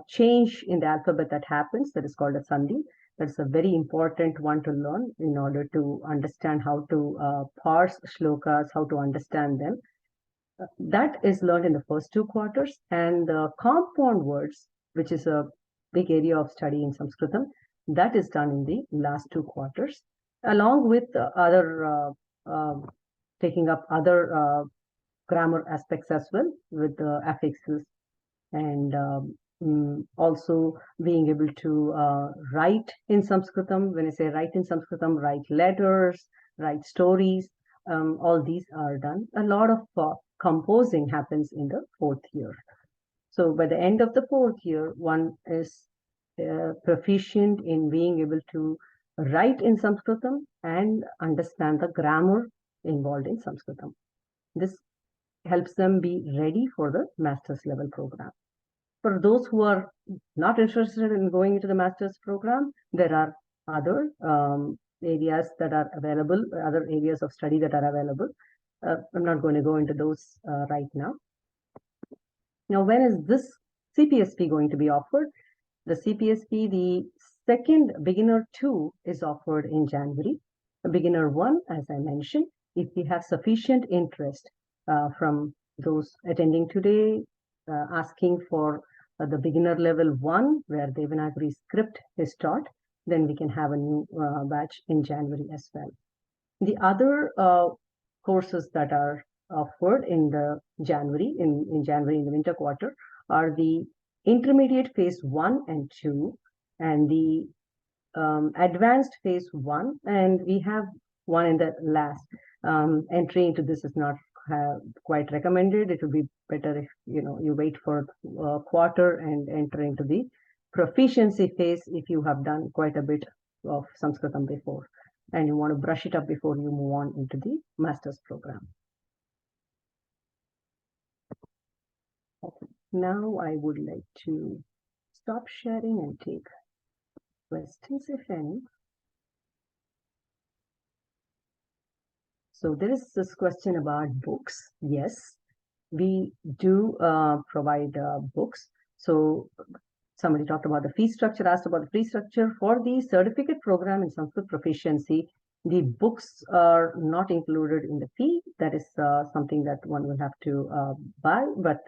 change in the alphabet that happens, that is called a sandhi. That's a very important one to learn in order to understand how to parse shlokas, how to understand them. That is learned in the first 2 quarters, and the compound words, which is a big area of study in Saṃskṛtam, that is done in the last 2 quarters, along with taking up other grammar aspects as well, with the affixes, and also being able to write in Saṃskṛtam. When I say write in Saṃskṛtam, write letters, write stories, all these are done. A lot of composing happens in the fourth year. So by the end of the fourth year, one is proficient in being able to write in Saṃskṛtam and understand the grammar involved in Saṃskṛtam. This helps them be ready for the master's level program. For those who are not interested in going into the master's program, there are other areas that are available, other areas of study that are available. I'm not going to go into those right now. Now, when is this CPSP going to be offered? The CPSP, the second beginner 2 is offered in January. Beginner 1, as I mentioned, if we have sufficient interest from those attending today, asking for the beginner level 1, where Devanagari script is taught, then we can have a new batch in January as well. The other courses that are offered in the January, in January in the winter quarter, are the intermediate phase 1 and 2, and the advanced phase 1, and we have one in the last. Entry into this is not quite recommended. It would be better if you wait for a quarter and enter into the proficiency phase if you have done quite a bit of Saṃskṛtam before and you want to brush it up before you move on into the master's program. Okay. Now I would like to stop sharing and take questions, if any. So there is this question about books. Yes, we do provide books. So somebody talked about the fee structure, asked about the fee structure. For the certificate program in Sanskrit Proficiency, the books are not included in the fee. That is something that one will have to buy, but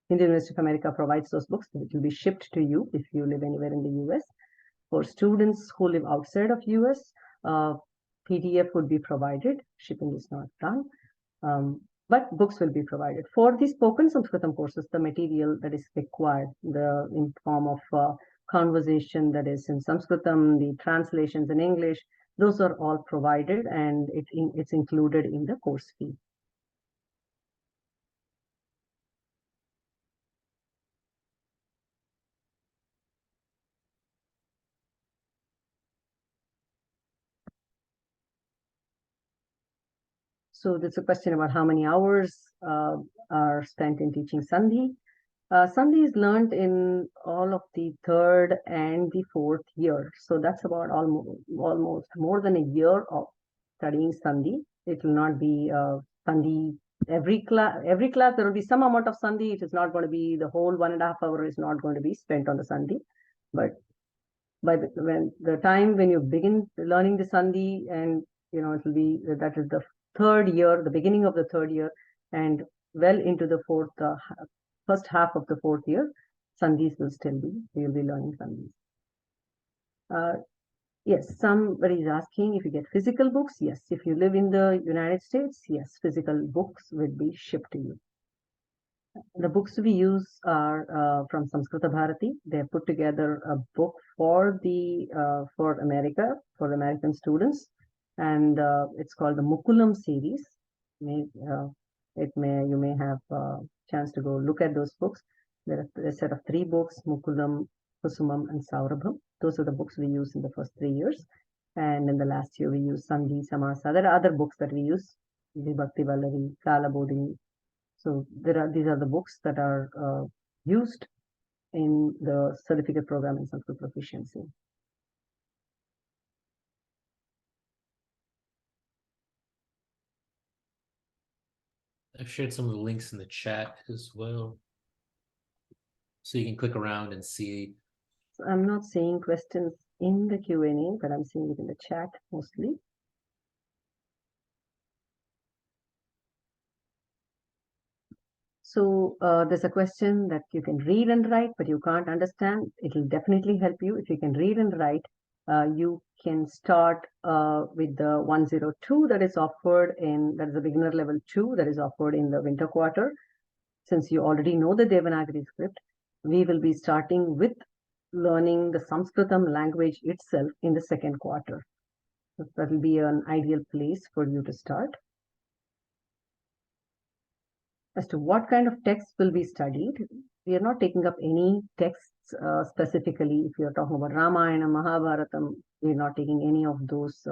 Indian University of America provides those books. It will be shipped to you if you live anywhere in the US. For students who live outside of US, PDF would be provided. Shipping is not done, but books will be provided. For the spoken Saṃskṛtam courses, the material that is required, in form of conversation that is in Saṃskṛtam, the translations in English, those are all provided, and it's included in the course fee. So there's a question about how many hours are spent in teaching Sandhi. Sandhi is learned in all of the third and the fourth year. So that's about almost more than a year of studying Sandhi. It will not be Sandhi every class there will be some amount of Sandhi. It is not going to be the whole 1.5 hours is not going to be spent on the Sandhi. But by the time when you begin learning the Sandhi, and it will be, that is the third year, the beginning of the third year, and well into the first half of the fourth year, Sandhis will still be, you'll be learning Sandhis. Yes, somebody is asking if you get physical books. Yes, if you live in the United States, yes, physical books will be shipped to you. The books we use are from Samskrita Bharati. They have put together a book for for America, for the American students, and it's called the Mukulam series. You may have a chance to go look at those books. There are a set of 3 books: Mukulam, Kusumam, and Saurabham. Those are the books we use in the first 3 years, and in the last year we use Sandhi, Samasa. There are other books that we use: Vibhakti Vallavi, Kala Bodhini. So these are the books that are used in the certificate program in Sanskrit Proficiency. I've shared some of the links in the chat as well, so you can click around and see. So I'm not seeing questions in the Q&A, but I'm seeing it in the chat mostly. So there's a question that you can read and write, but you can't understand. It will definitely help you if you can read and write. You can start with the 102 that is offered that is the beginner level 2 that is offered in the winter quarter. Since you already know the Devanagari script, we will be starting with learning the Saṃskṛtam language itself in the second quarter. So that will be an ideal place for you to start. As to what kind of texts will be studied, we are not taking up any texts specifically. If you are talking about Ramayana, Mahabharatam, we are not taking any of those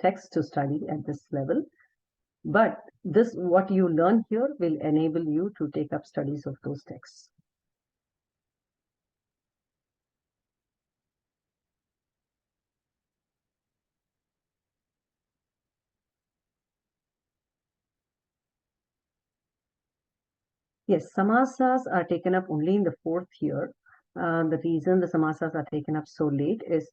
texts to study at this level. But what you learn here will enable you to take up studies of those texts. Yes, samasas are taken up only in the 4th year. The reason the samasas are taken up so late is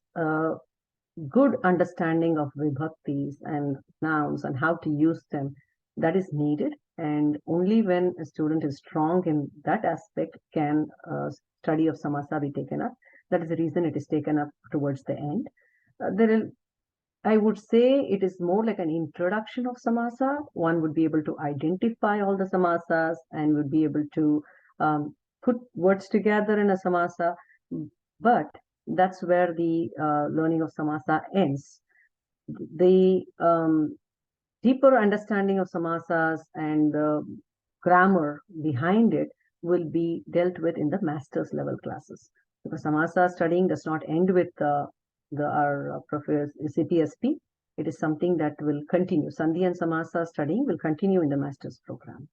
good understanding of vibhaktis and nouns and how to use them. That is needed, and only when a student is strong in that aspect can study of samasa be taken up. That is the reason it is taken up towards the end. I would say it is more like an introduction of samasa. One would be able to identify all the samasas and would be able to put words together in a samasa. But that's where the learning of samasa ends. The deeper understanding of samasas and the grammar behind it will be dealt with in the master's level classes. Because samasa studying does not end with our CPSP. It is something that will continue. Sandhi and samasa studying will continue in the master's program.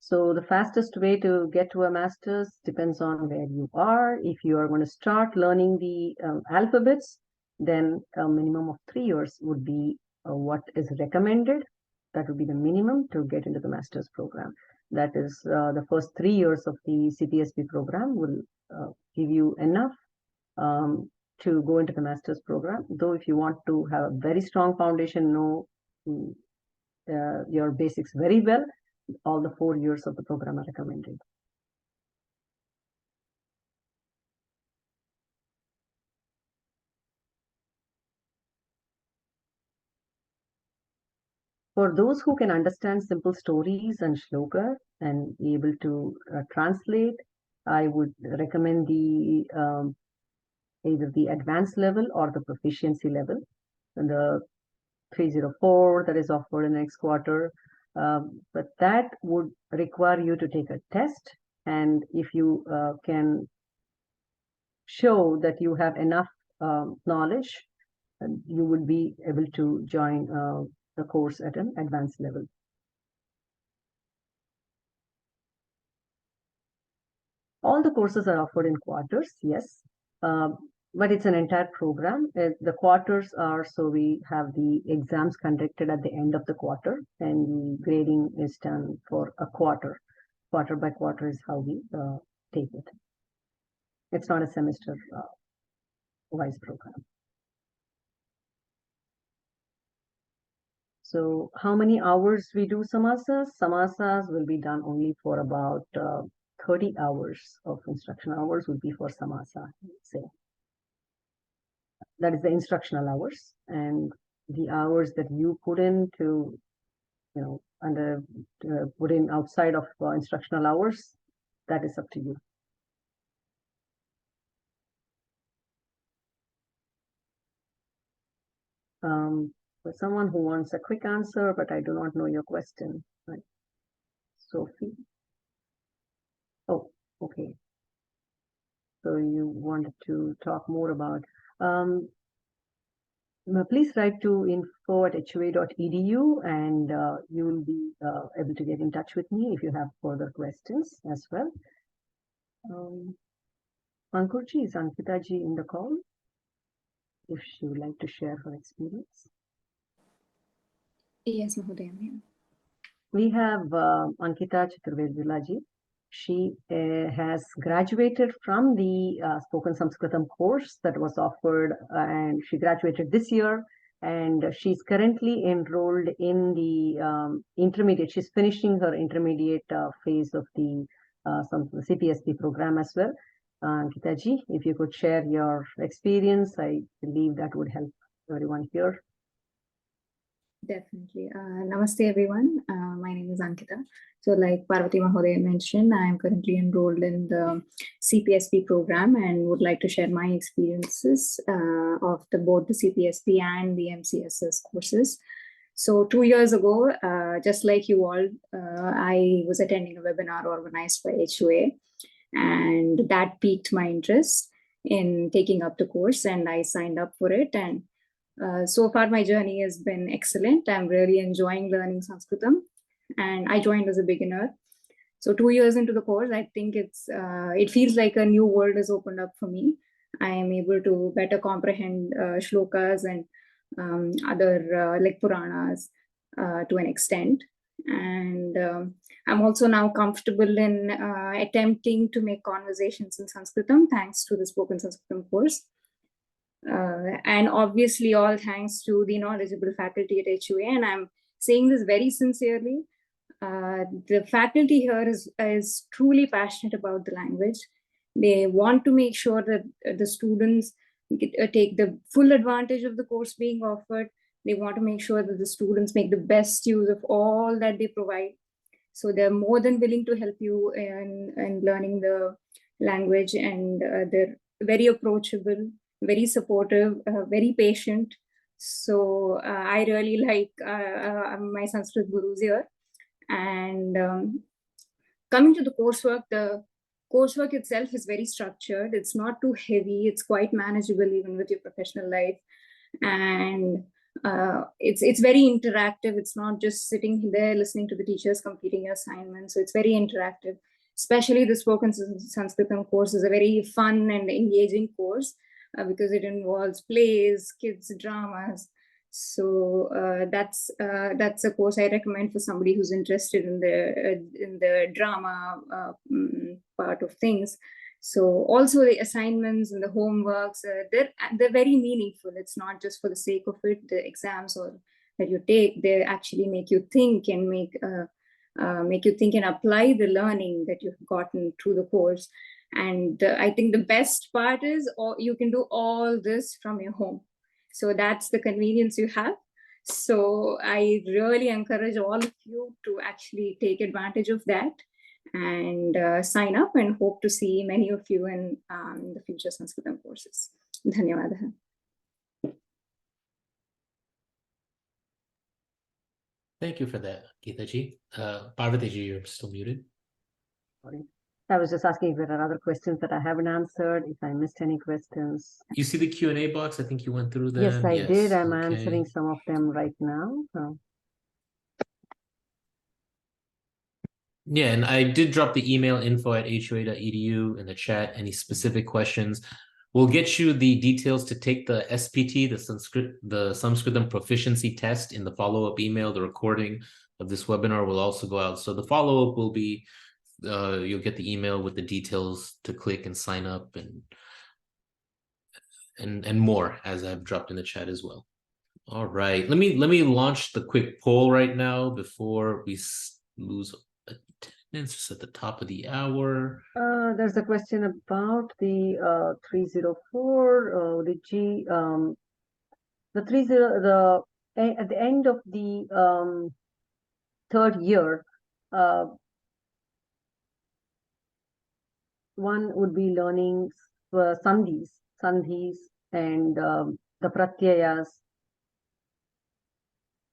So the fastest way to get to a master's depends on where you are. If you are going to start learning the alphabets, then a minimum of 3 years would be what is recommended. That would be the minimum to get into the master's program. That is the first 3 years of the CPSP program will give you enough to go into the master's program. Though if you want to have a very strong foundation, know your basics very well, all the 4 years of the program are recommended. For those who can understand simple stories and shloka and be able to translate, I would recommend either the advanced level or the proficiency level. And the 304 that is offered in the next quarter, but that would require you to take a test, and if you can show that you have enough knowledge, you would be able to join the course at an advanced level. All the courses are offered in quarters, yes. but it's an entire program. The quarters are, so we have the exams conducted at the end of the quarter, and the grading is done for a quarter. Quarter by quarter is how we take it. It's not a semester wise program. So how many hours we do samasas? Samasas will be done only for about 30 hours of instruction hours would be for samasa, say. That is the instructional hours, and the hours that you put in to, put in outside of instructional hours, that is up to you. For someone who wants a quick answer, but I do not know your question, right? Sophie. Oh, okay. So you wanted to talk more about. Please write to info@hua.edu, and you will be able to get in touch with me if you have further questions as well. Ankurji, is Ankitaji in the call? If she would like to share her experience. Yes, Mahodaya. We have Ankita Chaturvedilaji. She has graduated from the Spoken Saṃskṛtam course that was offered, and she graduated this year, and she's currently enrolled in the intermediate. She's finishing her intermediate phase of the CPSP program as well. Ankitaji, if you could share your experience, I believe that would help everyone here. Definitely. Namaste, everyone. My name is Ankita. So like Parvati Mahodaya mentioned, I am currently enrolled in the CPSP program and would like to share my experiences of both the CPSP and the MCSS courses. So 2 years ago, just like you all, I was attending a webinar organized by HUA, and that piqued my interest in taking up the course, and I signed up for it. And so far, my journey has been excellent. I'm really enjoying learning Saṃskṛtam, and I joined as a beginner. So 2 years into the course, I think it feels like a new world has opened up for me. I am able to better comprehend shlokas and other like Puranas to an extent. And I'm also now comfortable in attempting to make conversations in Saṃskṛtam thanks to the Spoken Saṃskṛtam course. And obviously all thanks to the knowledgeable faculty at HUA, and I'm saying this very sincerely. The faculty here is truly passionate about the language. They want to make sure that the students take the full advantage of the course being offered. They want to make sure that the students make the best use of all that they provide. So they're more than willing to help you in learning the language, and they're very approachable, very supportive, very patient. So I really like my Sanskrit gurus here. And coming to the coursework itself is very structured. It's not too heavy. It's quite manageable even with your professional life. And it's very interactive. It's not just sitting there listening to the teachers completing your assignments. So it's very interactive. Especially the Spoken Saṃskṛtam course is a very fun and engaging course because it involves plays, kids' dramas. So that's a course I recommend for somebody who's interested in the drama part of things. So also the assignments and the homeworks, they're very meaningful. It's not just for the sake of it. The exams or that you take, they actually make you think and make you think and apply the learning that you've gotten through the course. And I think the best part is you can do all this from your home. So that's the convenience you have. So I really encourage all of you to actually take advantage of that and sign up, and hope to see many of you in the future Saṃskṛtam courses. Dhanyawadaha. Thank you for that, Geeta-ji. Parvati-ji, you're still muted. Sorry. I was just asking if there are other questions that I haven't answered, if I missed any questions. You see the Q&A box? I think you went through that. Yes, I did. I'm okay. answering some of them right now. Yeah, and I did drop the email info@hua.edu in the chat. Any specific questions? We'll get you the details to take the SPT, the Saṃskṛtam Proficiency test in the follow-up email. The recording of this webinar will also go out. So the follow-up will be, you'll get the email with the details to click and sign up and more, as I've dropped in the chat as well. All right, let me launch the quick poll right now before we lose attendance just at the top of the hour. There's a question about the 304 at the end of the third year, one would be learning sandhis and the pratyayas,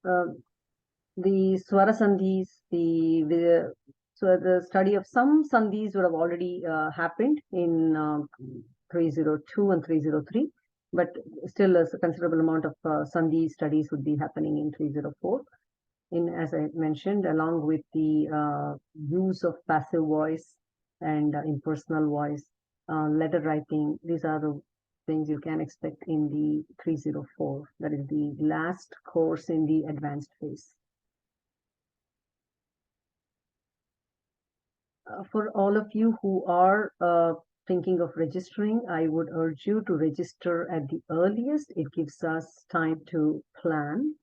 the swara sandhis, so the study of some sandhis would have already happened in 302 and 303, but still a considerable amount of sandhi studies would be happening in 304. As I mentioned, along with the use of passive voice and impersonal voice, letter writing, these are the things you can expect in the 304. That is the last course in the advanced phase. For all of you who are thinking of registering, I would urge you to register at the earliest. It gives us time to plan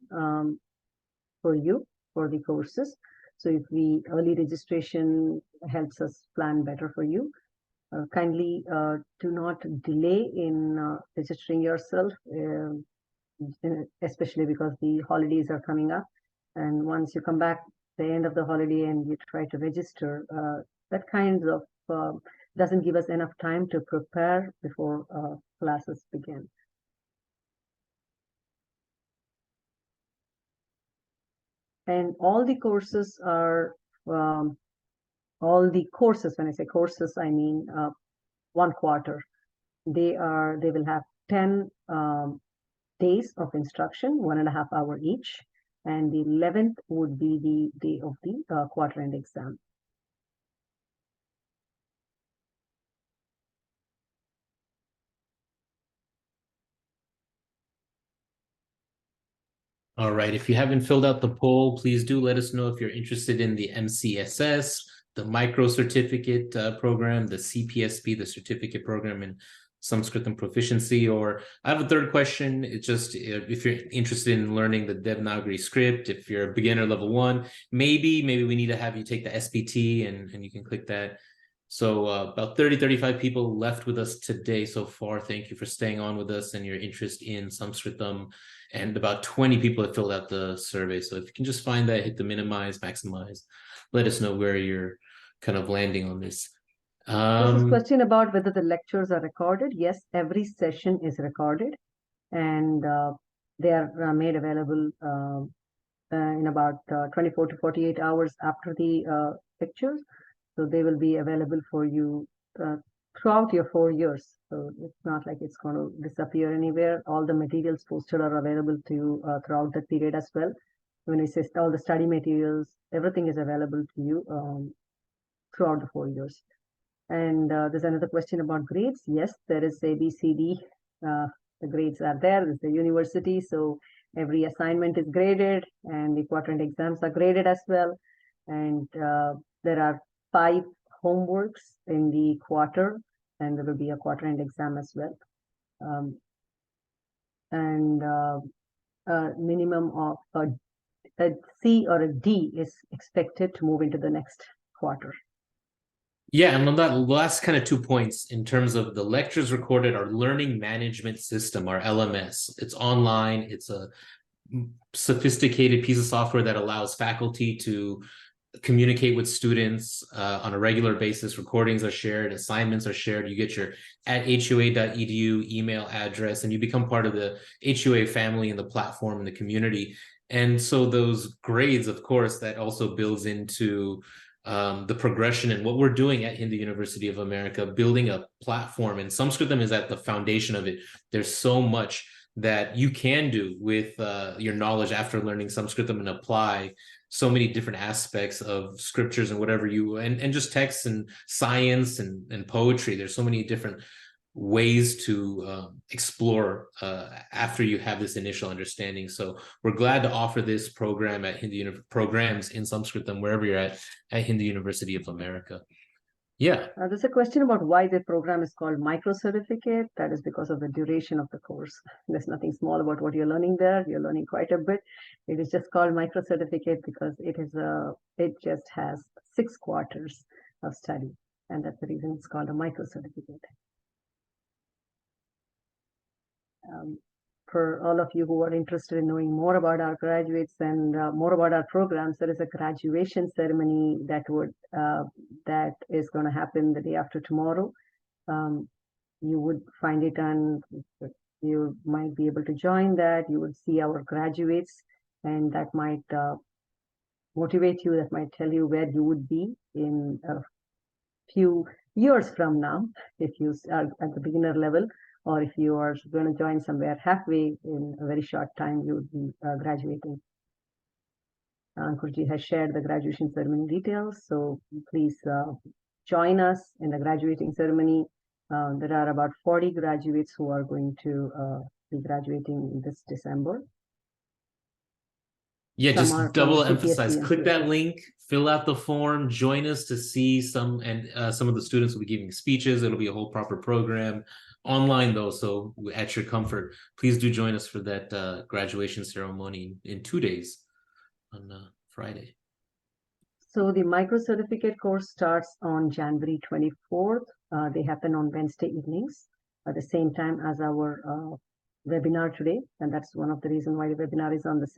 for you for the courses. So if early registration helps us plan better for you. Kindly do not delay in registering yourself, especially because the holidays are coming up. And once you come back the end of the holiday and you try to register, that kind of doesn't give us enough time to prepare before classes begin. And all the courses are, when I say courses, I mean 1 quarter. They will have 10 days of instruction, 1.5 hours each. And the 11th would be the day of the quarter end exam. All right, if you haven't filled out the poll, please do let us know if you're interested in the MCSS, the micro certificate program, the CPSP, the certificate program in Saṃskṛtam Proficiency. Or I have a third question. It's just if you're interested in learning the Devanagari script, if you're a beginner level 1, maybe we need to have you take the SPT and you can click that. So about 35 people left with us today so far. Thank you for staying on with us and your interest in Saṃskṛtam. And about 20 people have filled out the survey. So if you can just find that, hit the minimize, maximize, let us know where you're kind of landing on this. This question about whether the lectures are recorded. Yes, every session is recorded, and they are made available in about 24 to 48 hours after the lectures. So they will be available for you throughout your 4 years. So it's not like it's going to disappear anywhere. All the materials posted are available to you throughout that period as well. When I say all the study materials, everything is available to you throughout the 4 years. And there's another question about grades. Yes, there is ABCD. The grades are there. It's the university, so every assignment is graded, and the quarter end exams are graded as well. And there are 5 homeworks in the quarter, and there will be a quarter end exam as well. A minimum of a C or a D is expected to move into the next quarter. Yeah, and on that last kind of 2 points, in terms of the lectures recorded, our learning management system, our LMS, it's online. It's a sophisticated piece of software that allows faculty to communicate with students on a regular basis. Recordings are shared, assignments are shared. You get your @hua.edu email address, and you become part of the HUA family and the platform and the community. And so those grades, of course, that also builds into the progression and what we're doing at Hindu University of America, building a platform, and Saṃskṛtam is at the foundation of it. There's so much that you can do with your knowledge after learning Saṃskṛtam and apply so many different aspects of scriptures and whatever and just texts and science and poetry. There's so many different ways to explore after you have this initial understanding. So we're glad to offer this program at programs in Saṃskṛtam, wherever you're at Hindu University of America. Yeah. There's a question about why the program is called micro certificate. That is because of the duration of the course. There's nothing small about what you're learning there. You're learning quite a bit. It is just called micro certificate because it just has 6 quarters of study, and that's the reason it's called a micro certificate. For all of you who are interested in knowing more about our graduates and more about our programs, there is a graduation ceremony that is going to happen the day after tomorrow. You would find it on, you might be able to join that. You would see our graduates, and that might motivate you, that might tell you where you would be in a few years from now, if you are at the beginner level, or if you are going to join somewhere halfway in a very short time, you would be graduating. Ankurji has shared the graduation ceremony details, so please join us in the graduating ceremony. There are about 40 graduates who are going to be graduating this December. Yeah, Some just double emphasize. CPSC Click that link, fill out the form, join us to see some of the students will be giving speeches. It'll be a whole proper program. Online though, so at your comfort, please do join us for that graduation ceremony in 2 days on Friday. So the micro certificate course starts on January 24th. They happen on Wednesday evenings at the same time as our webinar today, and that's one of the reasons why the webinar is on this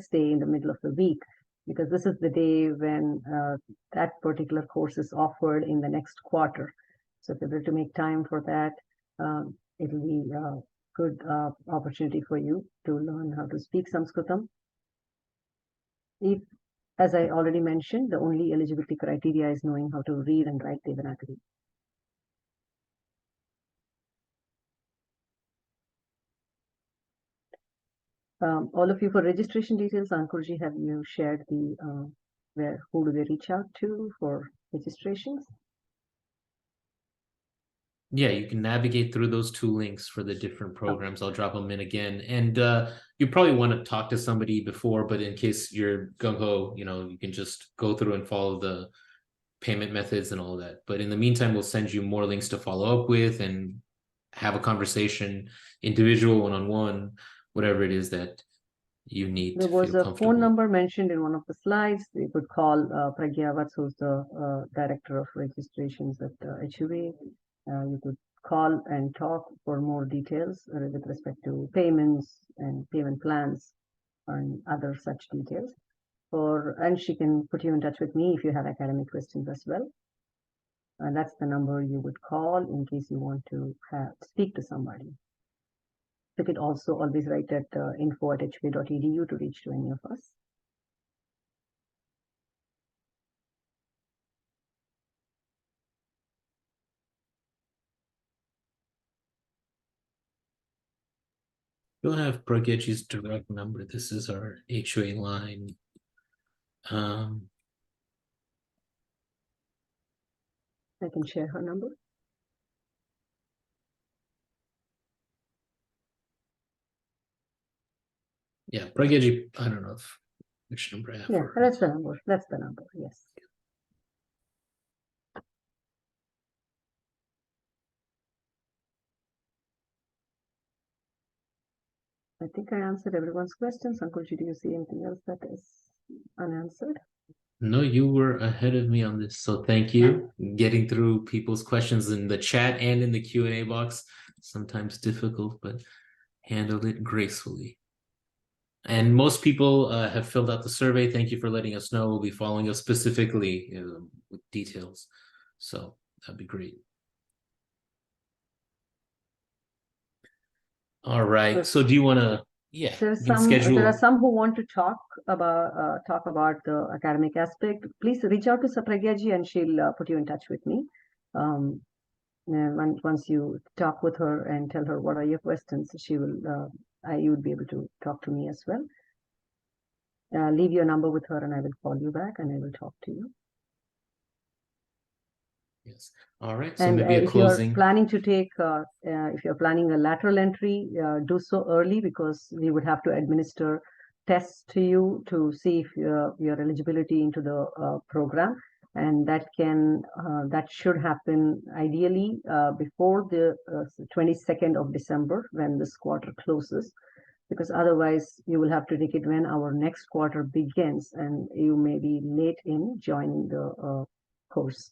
day in the middle of the week, because this is the day when that particular course is offered in the next quarter. So if you're able to make time for that, it'll be a good opportunity for you to learn how to speak Saṃskṛtam. As I already mentioned, the only eligibility criteria is knowing how to read and write Devanagari. All of you, for registration details, Ankurji, have you shared the who do they reach out to for registrations? Yeah, you can navigate through those 2 links for the different programs. I'll drop them in again. And you probably want to talk to somebody before, but in case you're gung-ho, you can just go through and follow the payment methods and all that. But in the meantime, we'll send you more links to follow up with and have a conversation, individual, one-on-one, whatever it is that you need. There was a phone number mentioned in one of the slides. You could call Pragya Vats, who's the director of registrations at HUA. You could call and talk for more details with respect to payments and payment plans and other such details. And she can put you in touch with me if you have academic questions as well. And that's the number you would call in case you want to speak to somebody. You could also always write at info@hua.edu to reach to any of us. Don't have Pragyaji's direct number. This is our HOA line. I can share her number. Yeah, Pragyaji, I don't know which number I have. Yeah, that's the number. That's the number, yes. I think I answered everyone's questions. Ankurji, do you see anything else that is unanswered? No, you were ahead of me on this, so thank you. Getting through people's questions in the chat and in the Q&A box, sometimes difficult, but handled it gracefully. And most people have filled out the survey. Thank you for letting us know. We'll be following up specifically with details, so that'd be great. All right. So do you want to? Yeah. There are some who want to talk about the academic aspect. Please reach out to Pragyaji and she'll put you in touch with me. Once you talk with her and tell her what are your questions, you would be able to talk to me as well. Leave your number with her and I will call you back and I will talk to you. Yes. All right. So And maybe a if you're closing. planning to take, if you're planning a lateral entry, do so early, because we would have to administer tests to you to see if your eligibility into the program, and that should happen ideally before the 22nd of December, when this quarter closes, because otherwise you will have to take it when our next quarter begins, and you may be late in joining the course.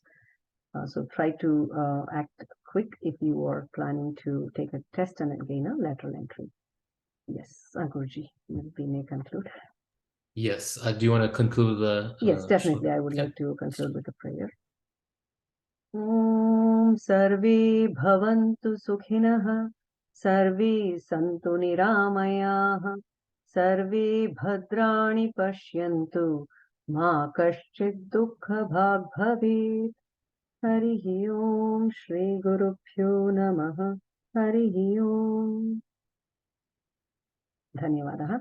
So try to act quick if you are planning to take a test and gain a lateral entry. Yes, Guruji, we may conclude. Yes. Do you want to conclude the? Yes, definitely. I would like to conclude with a prayer. Om Sarve Bhavantu Sukhinah, Sarve Santu Niramayah, Sarve Bhadrani Pashyantu, Ma Kaschid Dukkha Bhag Bhavet. Harihi Om Shri Gurubhyo Namaha. Harihi Om. Dhanyavadaha.